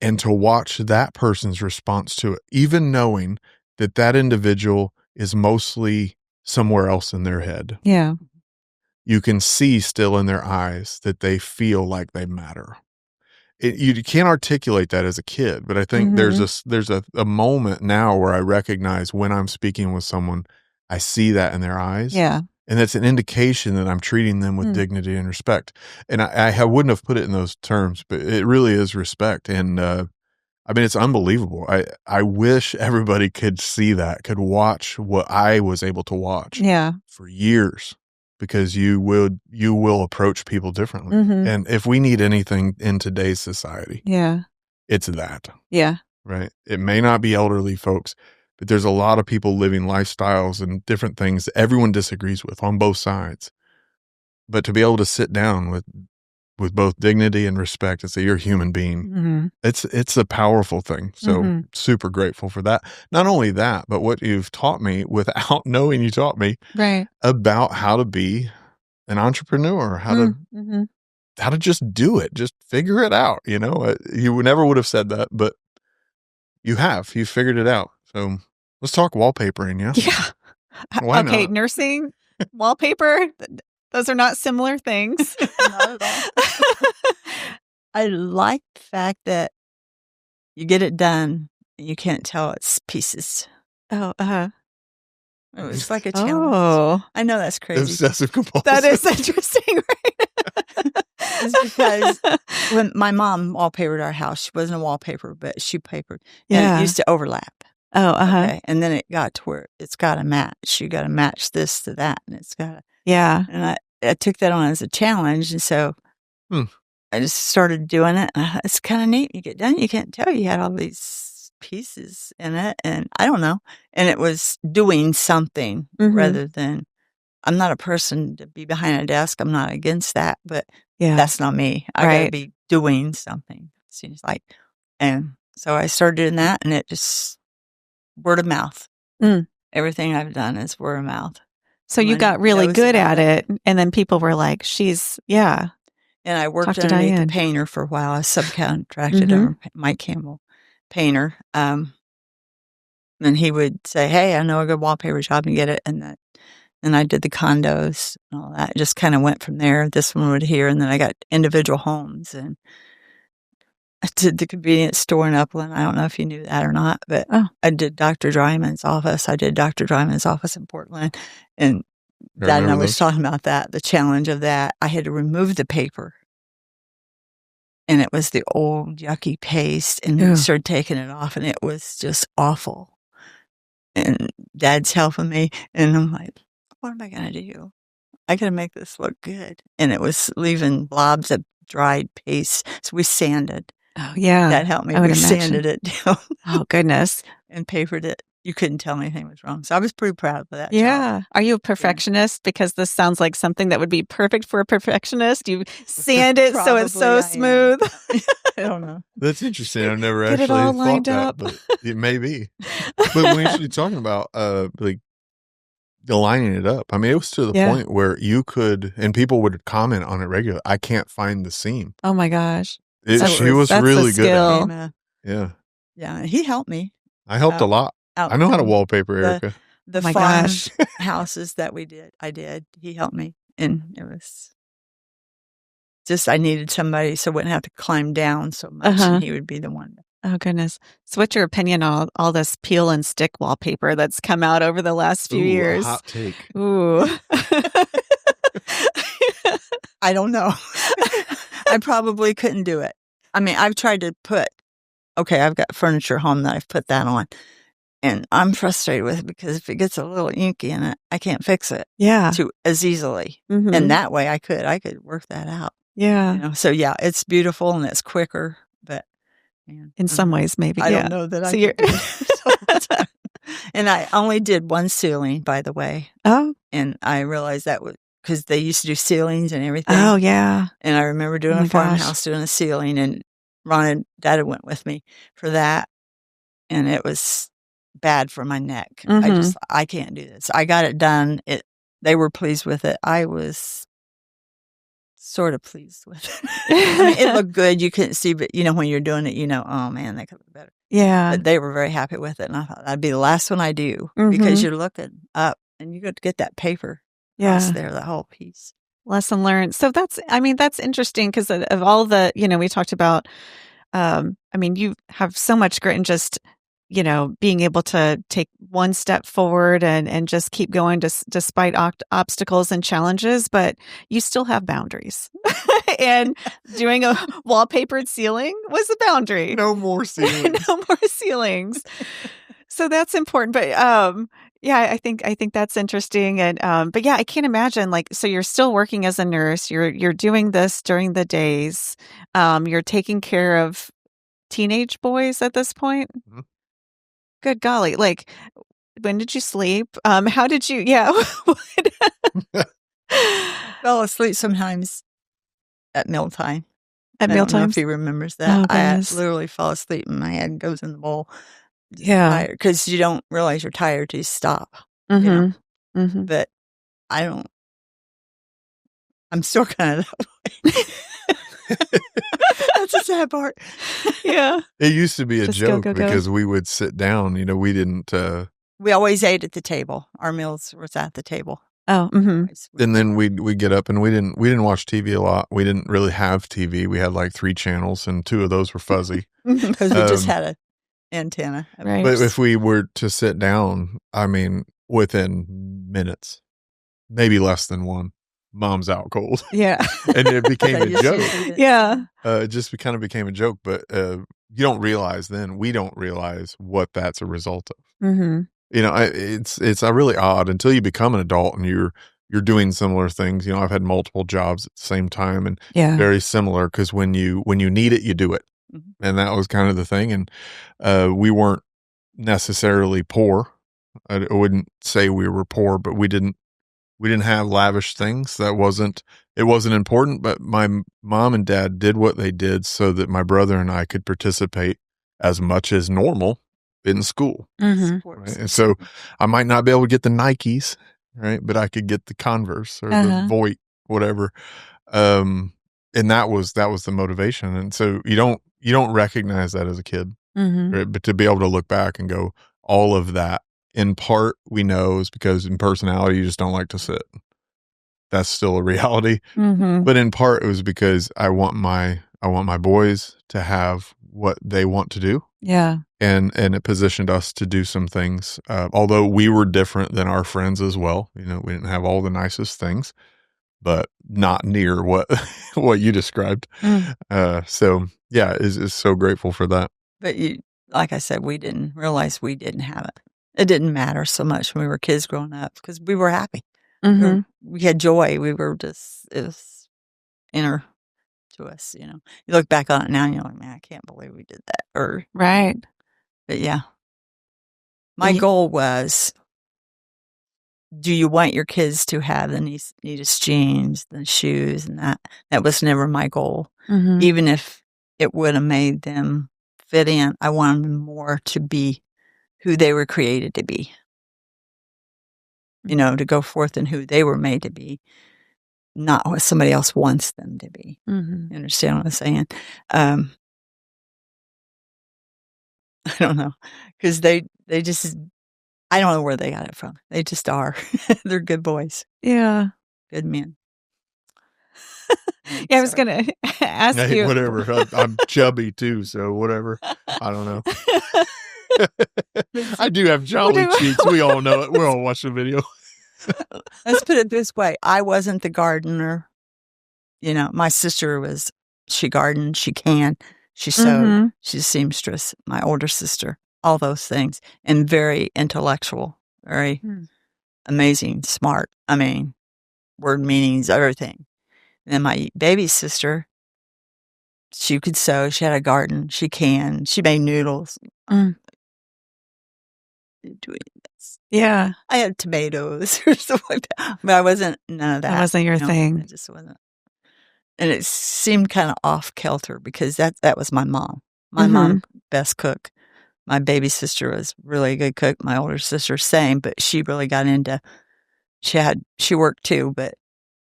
and to watch that person's response to it, even knowing that individual is mostly somewhere else in their head. Yeah. You can see still in their eyes that they feel like they matter. You can't articulate that as a kid, but I think there's a moment now where I recognize when I'm speaking with someone, I see that in their eyes. Yeah. And that's an indication that I'm treating them with dignity and respect. And I wouldn't have put it in those terms, but it really is respect. And it's unbelievable. I wish everybody could see that, could watch what I was able to watch for years, because you will approach people differently. And if we need anything in today's society, it's that. Yeah. Right. It may not be elderly folks, but there's a lot of people living lifestyles and different things that everyone disagrees with on both sides. But to be able to sit down with both dignity and respect and say, you're a human being, it's a powerful thing. So super grateful for that. Not only that, but what you've taught me without knowing you taught me about how to be an entrepreneur, how to just do it, just figure it out. You never would have said that, but you figured it out. So let's talk wallpapering. Yeah. Why okay. not? Nursing, wallpaper. Those are not similar things. Not at all. I like the fact that you get it done, and you can't tell it's pieces. Oh, It's like a challenge. Oh, I know that's crazy. Obsessive compulsive. that is interesting, right? It's because when my mom wallpapered our house, she wasn't a wallpaper, but she papered. And Yeah. it used to overlap. Oh, Okay. And then it got to where it's got to match. You got to match this to that. And it's got to. Yeah. And I took that on as a challenge. And so I just started doing it. It's kind of neat. You get done, you can't tell you had all these pieces in it. And I don't know. And it was doing something rather than, I'm not a person to be behind a desk. I'm not against that, but that's not me. I got to be doing something, it seems like. And so I started doing that, and it just word of mouth. Everything I've done is word of mouth. So you got really good at it, and then people were like, she's, And I worked underneath the painter for a while. I subcontracted under Mike Campbell, painter. And he would say, hey, I know a good wallpaper job, and get it. And and I did the condos and all that. It just kind of went from there. This one would here, and then I got individual homes, and I did the convenience store in Upland. I don't know if you knew that or not, but I did Dr. Dryman's office. I did Dr. Dryman's office in Portland, and Dad and I was talking about that, the challenge of that. I had to remove the paper, and it was the old yucky paste, and we started taking it off, and it was just awful. And Dad's helping me, and I'm like, what am I going to do? I got to make this look good. And it was leaving blobs of dried paste. So we sanded. Oh, yeah. That helped me. We sanded it down. Oh, goodness. And papered it. You couldn't tell anything was wrong. So I was pretty proud of that. Yeah. job. Are you a perfectionist? Yeah. Because this sounds like something that would be perfect for a perfectionist. You sand it so it's so smooth. I don't know. That's interesting. I've never actually thought that, but it may be. But when you're talking about like lining it up, I mean, it was to the point where you could, and people would comment on it regularly. I can't find the seam. Oh my gosh. She was really good at it. Yeah. Yeah. He helped me. I helped a lot. I know how to wallpaper, Erika. The farm houses that I did. He helped me. And it was just, I needed somebody so I wouldn't have to climb down so much. And he would be the one. Oh, goodness. So what's your opinion on all this peel and stick wallpaper that's come out over the last few years? Hot take. Ooh. I don't know. I probably couldn't do it. I mean, I've tried to I've got furniture home that I've put that on. And I'm frustrated with it because if it gets a little inky in it, I can't fix it as easily. Mm-hmm. And that way I could work that out. Yeah. So yeah, it's beautiful and it's quicker, but in some ways maybe. I don't know that I could do it. And I only did one ceiling, by the way. Oh. And I realized that was because they used to do ceilings and everything. Oh, yeah. And I remember doing a farmhouse, doing a ceiling, and Ron and Dad went with me for that. And it was bad for my neck. Mm-hmm. I can't do this. I got it done. They were pleased with it. I was sort of pleased with it. I mean, it looked good. You couldn't see, but when you're doing it, oh man, that could look better. Yeah. But they were very happy with it. And I thought that'd be the last one I do because you're looking up and you got to get that paper. Yeah. There, the whole piece. Lesson learned. So that's interesting because of all the, we talked about, you have so much grit and just, being able to take one step forward and just keep going despite obstacles and challenges, but you still have boundaries. And doing a wallpapered ceiling was a boundary. No more ceilings. No more ceilings. So that's important. But I think that's interesting. And but yeah, I can't imagine so you're still working as a nurse. You're doing this during the days. You're taking care of teenage boys at this point. Mm-hmm. Good golly! When did you sleep? How did you? Yeah, fell asleep sometimes at mealtime. At mealtime, I don't know if he remembers that. I literally fall asleep and my head goes in the bowl. Yeah, because you don't realize you're tired till you stop. Mm-hmm. Mm-hmm. But I don't. I'm still kind of that way. That's the sad part. Yeah. It used to be a joke because we would sit down. We didn't. We always ate at the table. Our meals was at the table. Oh. Mm-hmm. And then we'd get up and we didn't watch TV a lot. We didn't really have TV. We had 3 channels and 2 of those were fuzzy because we just had a antenna. Right. But if we were to sit down, within minutes, maybe less than one, Mom's out cold. Yeah. And it became a joke. Yeah. It just kind of became a joke, but you don't realize then, we don't realize what that's a result of. Mm-hmm. It's really odd until you become an adult and you're doing similar things. I've had multiple jobs at the same time and very similar because when you need it, you do it. Mm-hmm. And that was kind of the thing. And we weren't necessarily poor. I wouldn't say we were poor, but we didn't have lavish things. It wasn't important, but my mom and dad did what they did so that my brother and I could participate as much as normal in school. Mm-hmm. Right? And so I might not be able to get the Nikes, right? But I could get the Converse or the Voit, whatever. And that was the motivation. And so you don't recognize that as a kid, mm-hmm. right? But to be able to look back and go, all of that in part we know is because in personality you just don't like to sit. That's still a reality. Mm-hmm. But in part it was because I want my boys to have what they want to do. Yeah. And it positioned us to do some things. Although we were different than our friends as well. We didn't have all the nicest things, but not near what what you described. So yeah, is so grateful for that. But like I said, we didn't realize we didn't have it. It didn't matter so much when we were kids growing up because we were happy. Mm-hmm. We had joy. We were just, it was inner to us, You look back on it now and you're like, man, I can't believe we did that. Right. But yeah. My goal was, do you want your kids to have the neatest jeans, the shoes, and that? That was never my goal. Mm-hmm. Even if it would have made them fit in, I wanted them more to be who they were created to be. To go forth in who they were made to be, not what somebody else wants them to be. Mm-hmm. You understand what I'm saying? I don't know. Because they just, I don't know where they got it from. They just are. They're good boys. Yeah. Good men. Yeah, I was going to ask you. Whatever. I'm chubby too, so whatever. I don't know. I do have jolly cheeks. We all know it. We're all watching the video. Let's put it this way. I wasn't the gardener. My sister was, she gardened, she can, she sewed, she's a seamstress, my older sister, all those things. And very intellectual, very amazing, smart. I mean, word meanings, everything. And then my baby sister, she could sew, she had a garden, she made noodles. Doing this. Yeah. I had tomatoes or something like that. But I wasn't, none of that. That wasn't your thing. It just wasn't. And it seemed kind of off kilter because that was my mom. My mom, best cook. My baby sister was really a good cook. My older sister, same, but she really got into, she worked too, but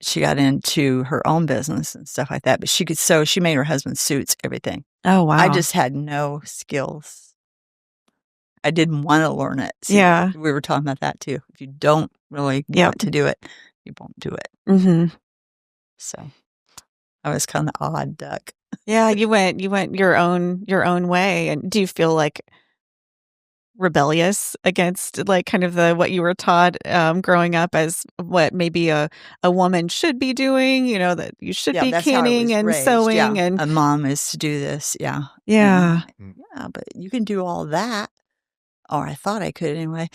she got into her own business and stuff like that. But she could sew. She made her husband suits, everything. Oh, wow. I just had no skills. I didn't want to learn it. So yeah. We were talking about that too. If you don't really want to do it, you won't do it. Mm-hmm. So I was kind of the odd duck. Yeah, you went your own way. And do you feel like rebellious against like kind of what you were taught growing up as what maybe a woman should be doing? That you should be canning and raised. sewing, and a mom is to do this. Yeah. Yeah. Yeah, but you can do all that. Or I thought I could anyway.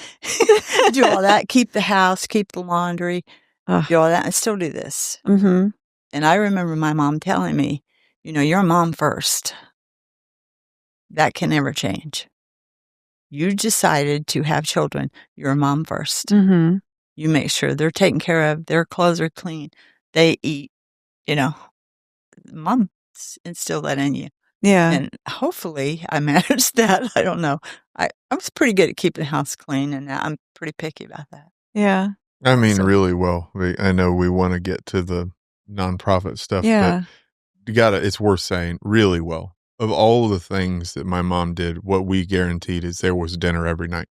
Do all that, keep the house, keep the laundry, do all that, and still do this. Mm-hmm. And I remember my mom telling me, you're a mom first. That can never change. You decided to have children. You're a mom first. Mm-hmm. You make sure they're taken care of. Their clothes are clean. They eat. Mom instilled that in you. Yeah. And hopefully I managed that. I don't know. I was pretty good at keeping the house clean, and I'm pretty picky about that. Yeah. I mean, really well. I know we want to get to the nonprofit stuff, yeah. but it's worth saying, really well. Of all the things that my mom did, what we guaranteed is there was dinner every night.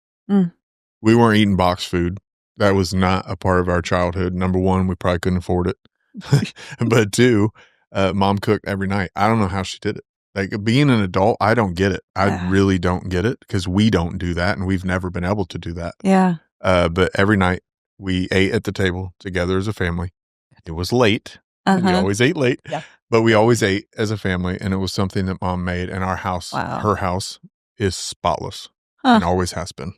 We weren't eating box food. That was not a part of our childhood. Number one, we probably couldn't afford it. But two, mom cooked every night. I don't know how she did it. Like, being an adult, I don't get it. I really don't get it because we don't do that, and we've never been able to do that. Yeah. But every night we ate at the table together as a family. It was late. We always ate late, but we always ate as a family, and it was something that mom made, and our house, her house, is spotless and always has been.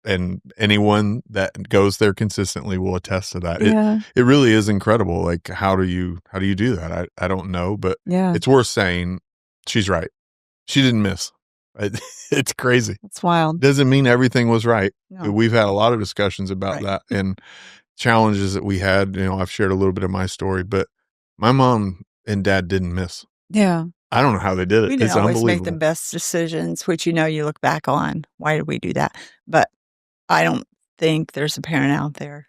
And anyone that goes there consistently will attest to that. It really is incredible. Like, how do you do that? I don't know, but it's worth saying. She's right. She didn't miss. It's crazy. It's wild. Doesn't mean everything was right. No. We've had a lot of discussions about that and challenges that we had. I've shared a little bit of my story, but my mom and dad didn't miss. Yeah. I don't know how they did it. We didn't it's always unbelievable. make the best decisions, which you look back on. Why did we do that? But I don't think there's a parent out there,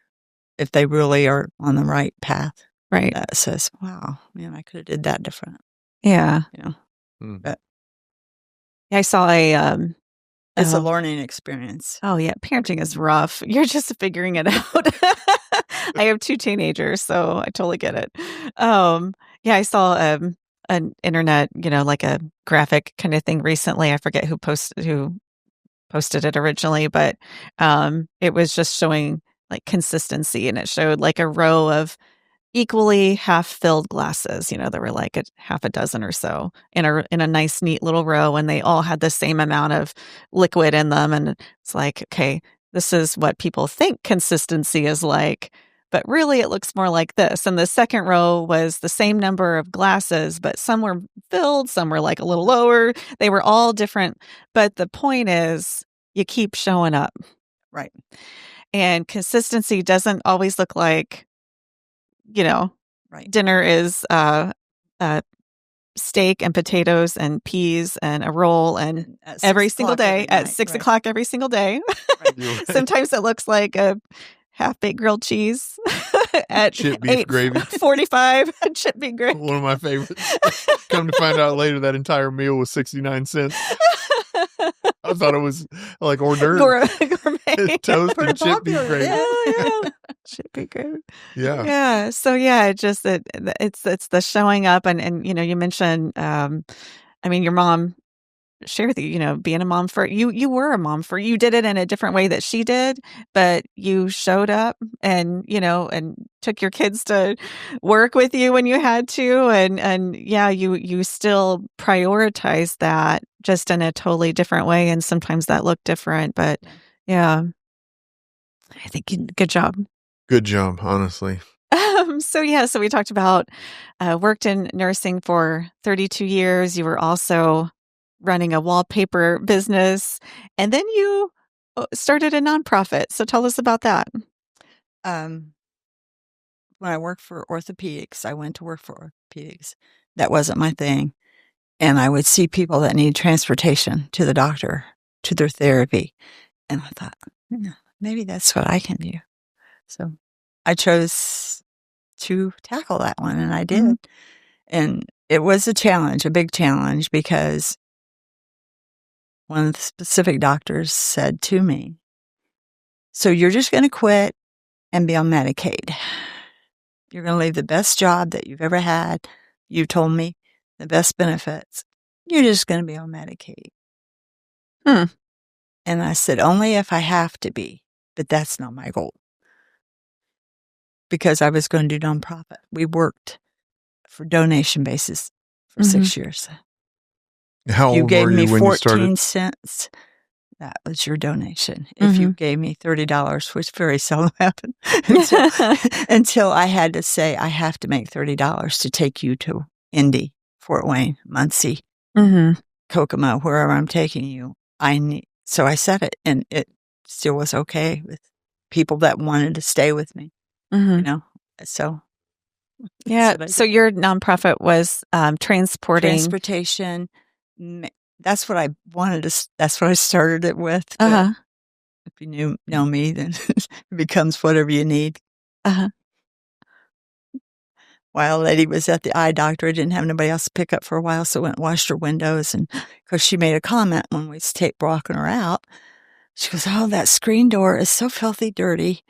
if they really are on the right path, that says, "Wow, man, I could have did that different." Yeah. But I saw It's a learning experience. Oh, yeah. Parenting is rough. You're just figuring it out. I have 2 teenagers, so I totally get it. Yeah, I saw an internet, like a graphic kind of thing recently. I forget who posted it originally, but it was just showing like consistency, and it showed like a row of equally half-filled glasses. There were like half a dozen or so in a nice, neat little row, and they all had the same amount of liquid in them. And it's like, okay, this is what people think consistency is like, but really it looks more like this. And the second row was the same number of glasses, but some were filled, some were like a little lower. They were all different. But the point is, you keep showing up. Right. And consistency doesn't always look like, right. dinner is steak and potatoes and peas and a roll and every single day at 6 o'clock every single day. Right. Sometimes it looks like a half-baked grilled cheese at chip beef gravy 45 chip beef gravy. One of my favorites. Come to find out later, that entire meal was 69 cents. I thought it was like hors d'oeuvre. Gourmet. Toast and chip beef gravy. Yeah. Chip beef gravy. Yeah. Yeah. So yeah, it's the showing up, and you mentioned, your mom shared with you, being a mom for you were a mom for you did it in a different way that she did, but you showed up and took your kids to work with you when you had to, and yeah, you still prioritized that just in a totally different way, and sometimes that looked different, but yeah, I think good job. Good job, honestly. So we talked about worked in nursing for 32 years. You were also running a wallpaper business, and then you started a nonprofit. So tell us about that. When I worked for orthopedics, I went to work for orthopedics. That wasn't my thing. And I would see people that need transportation to the doctor, to their therapy. And I thought, maybe that's what I can do. So I chose to tackle that one, and I did. Mm-hmm. And it was a challenge, a big challenge, because one of the specific doctors said to me, so you're just going to quit and be on Medicaid. You're going to leave the best job that you've ever had. You told me the best benefits. You're just going to be on Medicaid. And I said, only if I have to be, but that's not my goal. Because I was going to do nonprofit. We worked for donation basis for 6 years. How old were you when you started? You gave me 14 cents. That was your donation. If you gave me $30, which very seldom happened, until I had to say, I have to make $30 to take you to Indy, Fort Wayne, Muncie, Kokomo, wherever I'm taking you. So I said it, and it still was okay with people that wanted to stay with me. So yeah. So your nonprofit was transportation. That's what I wanted to. That's what I started it with. If you know me, then it becomes whatever you need. While a lady was at the eye doctor, I didn't have anybody else to pick up for a while, so I went and washed her windows. And because she made a comment when we was walking her out, she goes, "Oh, that screen door is so filthy dirty."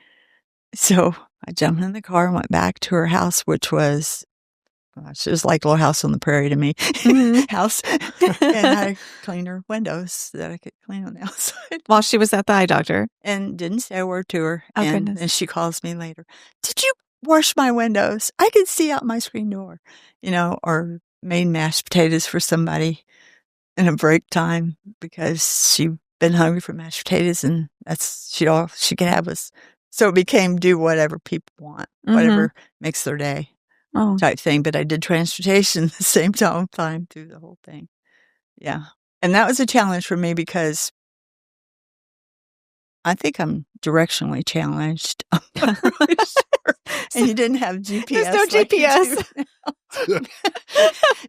So I jumped in the car and went back to her house, which was, gosh, it was like a little house on the prairie to me. House. And I cleaned her windows so that I could clean on the outside. While she was at the eye doctor. And didn't say a word to her. Oh, and goodness. And she calls me later. Did you wash my windows? I could see out my screen door. Or made mashed potatoes for somebody in a break time because she'd been hungry for mashed potatoes, and that's all she could have was. So it became do whatever people want, whatever makes their day type thing. But I did transportation at the same time through the whole thing. Yeah. And that was a challenge for me because I think I'm directionally challenged. I'm not really sure. And you didn't have GPS. There's no GPS.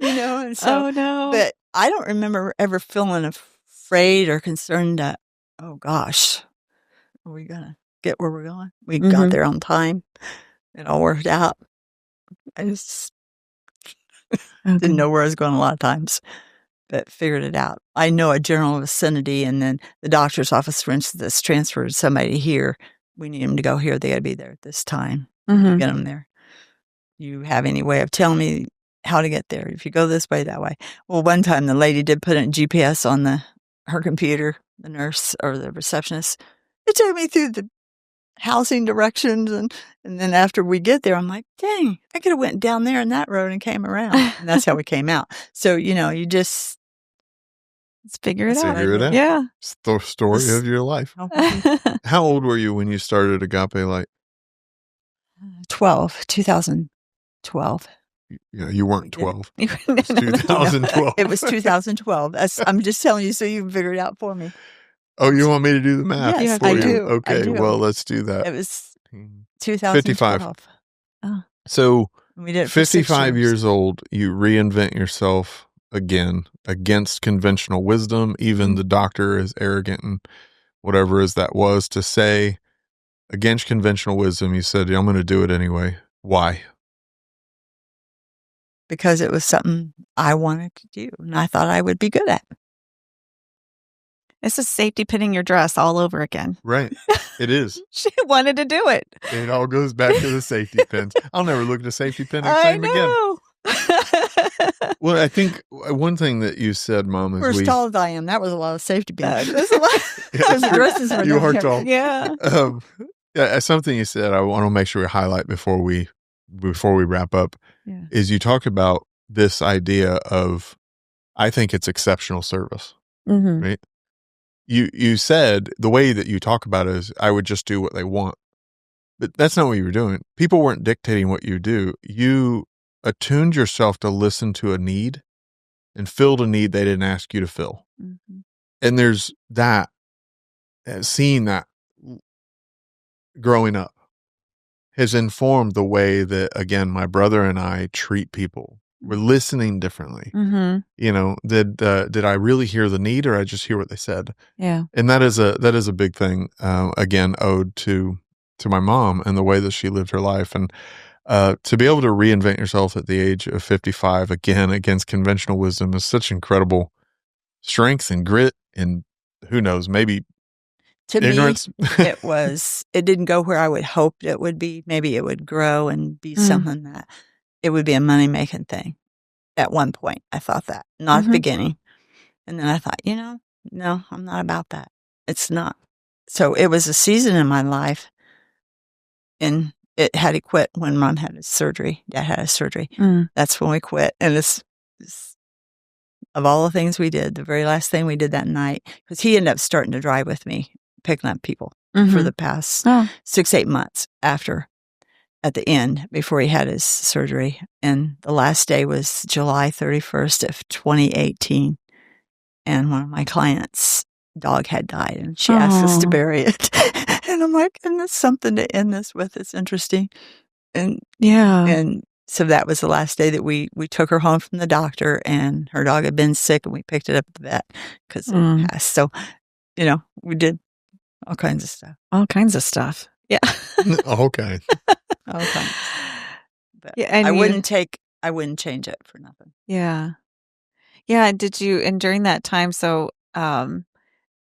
And so, oh, no. But I don't remember ever feeling afraid or concerned that, oh, gosh, are we going to get where we're going? We got there on time. It all worked out. I just didn't know where I was going a lot of times. but figured it out. I know a general vicinity, and then the doctor's office, for instance, that's transferred somebody here. We need them to go here. They got to be there at this time. Mm-hmm. Get them there. You have any way of telling me how to get there? If you go this way, that way. Well, one time the lady did put in GPS on her computer, the nurse or the receptionist. It took me through the housing directions, and then after we get there, I'm like, dang, I could have went down there in that road and came around. And that's how we came out. So, you just let's figure it out. Figure it out. Yeah. It's the story of your life. How old were you when you started Agape Light? 2012. Yeah, you weren't 12. No, It's 2012. It was 2012. I'm just telling you so you can figure it out for me. Oh, you want me to do the math? Yes, for I you? do. Okay, I do. well, let's do that. It was 2012. 55. Oh. So, We did it for 6 55 years old, you reinvent yourself again against conventional wisdom. Even the doctor, as arrogant and whatever as that was to say, against conventional wisdom, you said, I'm going to do it anyway. Why? Because it was something I wanted to do and I thought I would be good at. It's a safety pinning your dress all over again. Right. It is. She wanted to do it. It all goes back to the safety pins. I'll never look at a safety pin the same again. Well, I think one thing that you said, Mom, is We're as tall as I am. That was a lot of safety pins. That's a lot. Those dresses were You never are kept- tall. Yeah. Something you said I want to make sure we highlight before we wrap up is you talked about this idea of, I think it's exceptional service, right? You said the way that you talk about it is I would just do what they want, but that's not what you were doing. People weren't dictating what you do. You attuned yourself to listen to a need and filled a need they didn't ask you to fill. And there's that, seeing that growing up has informed the way that, again, my brother and I treat people. We're listening differently. Did I really hear the need, or I just hear what they said? Yeah. And that is a big thing. Again, owed to my mom and the way that she lived her life, and to be able to reinvent yourself at the age of 55 again against conventional wisdom is such incredible strength and grit, and who knows, maybe To ignorance. me, it didn't go where I would hope it would be. Maybe it would grow and be something that it would be a money-making thing. At one point, I thought that. Not at the beginning. And then I thought, no, I'm not about that. It's not. So it was a season in my life, and it had to quit when Mom had his surgery. Dad had his surgery. That's when we quit. And it's of all the things we did, the very last thing we did that night, because he ended up starting to drive with me, picking up people for the past 6-8 months at the end, before he had his surgery. And the last day was July 31st of 2018. And one of my clients' dog had died, and she asked us to bury it. And I'm like, and that's something to end this with. It's interesting. And so that was the last day that we took her home from the doctor, and her dog had been sick, and we picked it up at the vet because it passed. So, we did all kinds of stuff. All kinds of stuff. Yeah. Okay. All kinds. But Yeah, I wouldn't change it for nothing. Yeah. Yeah. And during that time, so,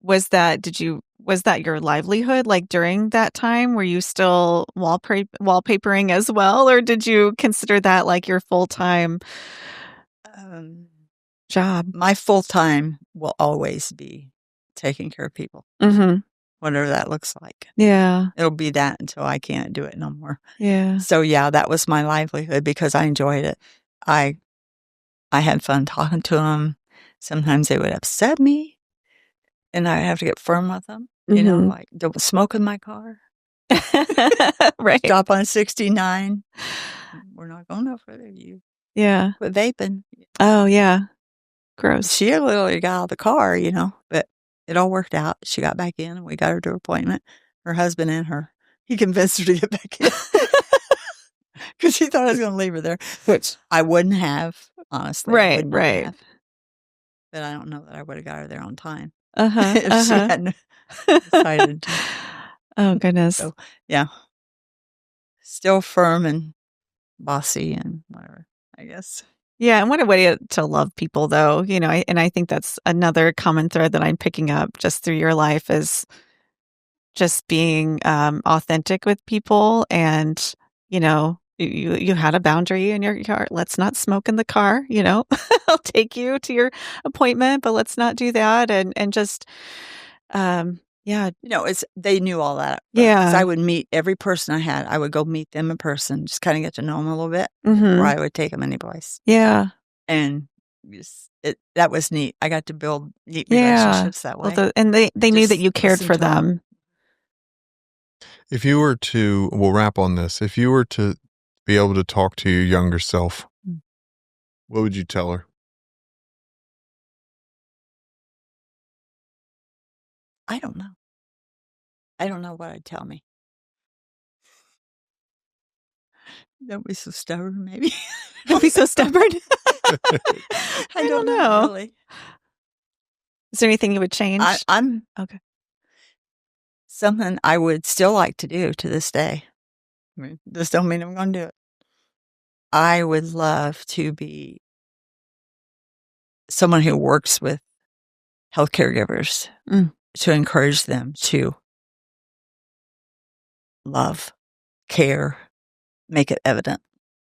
was that your livelihood? Like during that time, were you still wallpapering as well? Or did you consider that like your full-time job? My full-time will always be taking care of people. Whatever that looks like. Yeah. It'll be that until I can't do it no more. Yeah. So that was my livelihood because I enjoyed it. I had fun talking to them. Sometimes they would upset me, and I would have to get firm with them. Like don't smoke in my car. Right. Stop on 69. We're not going no further. You quit vaping. Oh yeah. Gross. She literally got out of the car, but it all worked out. She got back in, and we got her to her appointment. Her husband and her. He convinced her to get back in because he thought I was going to leave her there, which I wouldn't have, honestly. Right. Have. But I don't know that I would have got her there on time if she hadn't decided to. Oh, goodness. So, still firm and bossy and whatever, I guess. Yeah, and what a way to love people, though. And I think that's another common thread that I'm picking up just through your life is just being authentic with people. And you had a boundary in your car. Let's not smoke in the car. I'll take you to your appointment, but let's not do that. And just yeah, they knew all that. Yeah. I would meet every person I had. I would go meet them in person, just kind of get to know them a little bit, Mm-hmm. or I would take them any place. Yeah. And that was neat. I got to build neat relationships that way. Well, and they knew that you cared for them. If you were to, we'll wrap on this. If you were to be able to talk to your younger self, what would you tell her? I don't know. I don't know what I'd tell me. Don't be so stubborn, maybe. Don't be so stubborn. I don't know. Really. Is there anything you would change? I'm okay. Something I would still like to do to this day. I mean, this don't mean I'm going to do it. I would love to be someone who works with health caregivers to encourage them to love, care, make it evident.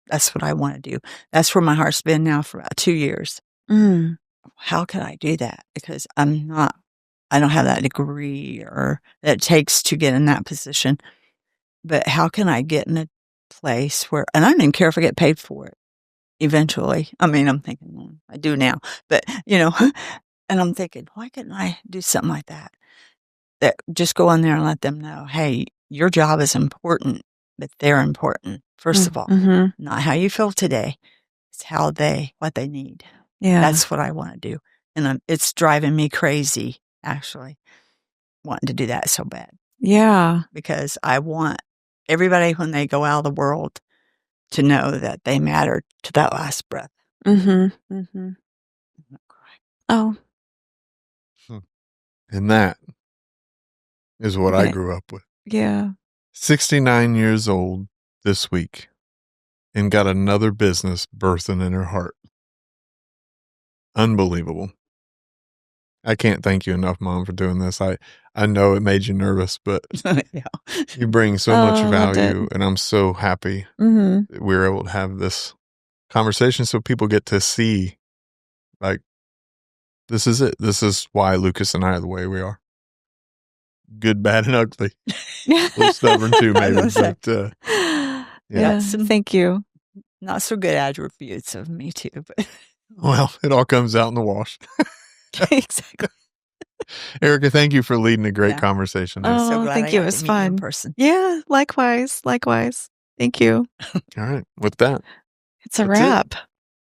That's what I want to do. That's where my heart's been now for about 2 years. How can I do that? Because I don't have that degree or that it takes to get in that position. But how can I get in a place where, and I don't even care if I get paid for it eventually. I mean, I'm thinking, I do now, but and I'm thinking, why couldn't I do something like that? That just go in there and let them know, hey, your job is important, but they're important. First of all, not how you feel today. It's what they need. Yeah. That's what I want to do. And it's driving me crazy, actually, wanting to do that so bad. Yeah. Because I want everybody, when they go out of the world, to know that they matter to that last breath. Oh. And that is what I grew up with. Yeah. 69 years old this week and got another business birthing in her heart. Unbelievable. I can't thank you enough, Mom, for doing this. I know it made you nervous, but you bring so much value, and I'm so happy that we're able to have this conversation so people get to see, like, this is it. This is why Lucas and I are the way we are. Good, bad, and ugly. A little stubborn too, maybe. But, thank you. Not so good attributes of me too, but well, it all comes out in the wash. Exactly. Erika, thank you for leading a great conversation. I'm so glad thank you. It was fun. Yeah, likewise. Thank you. All right. With that, it's a wrap.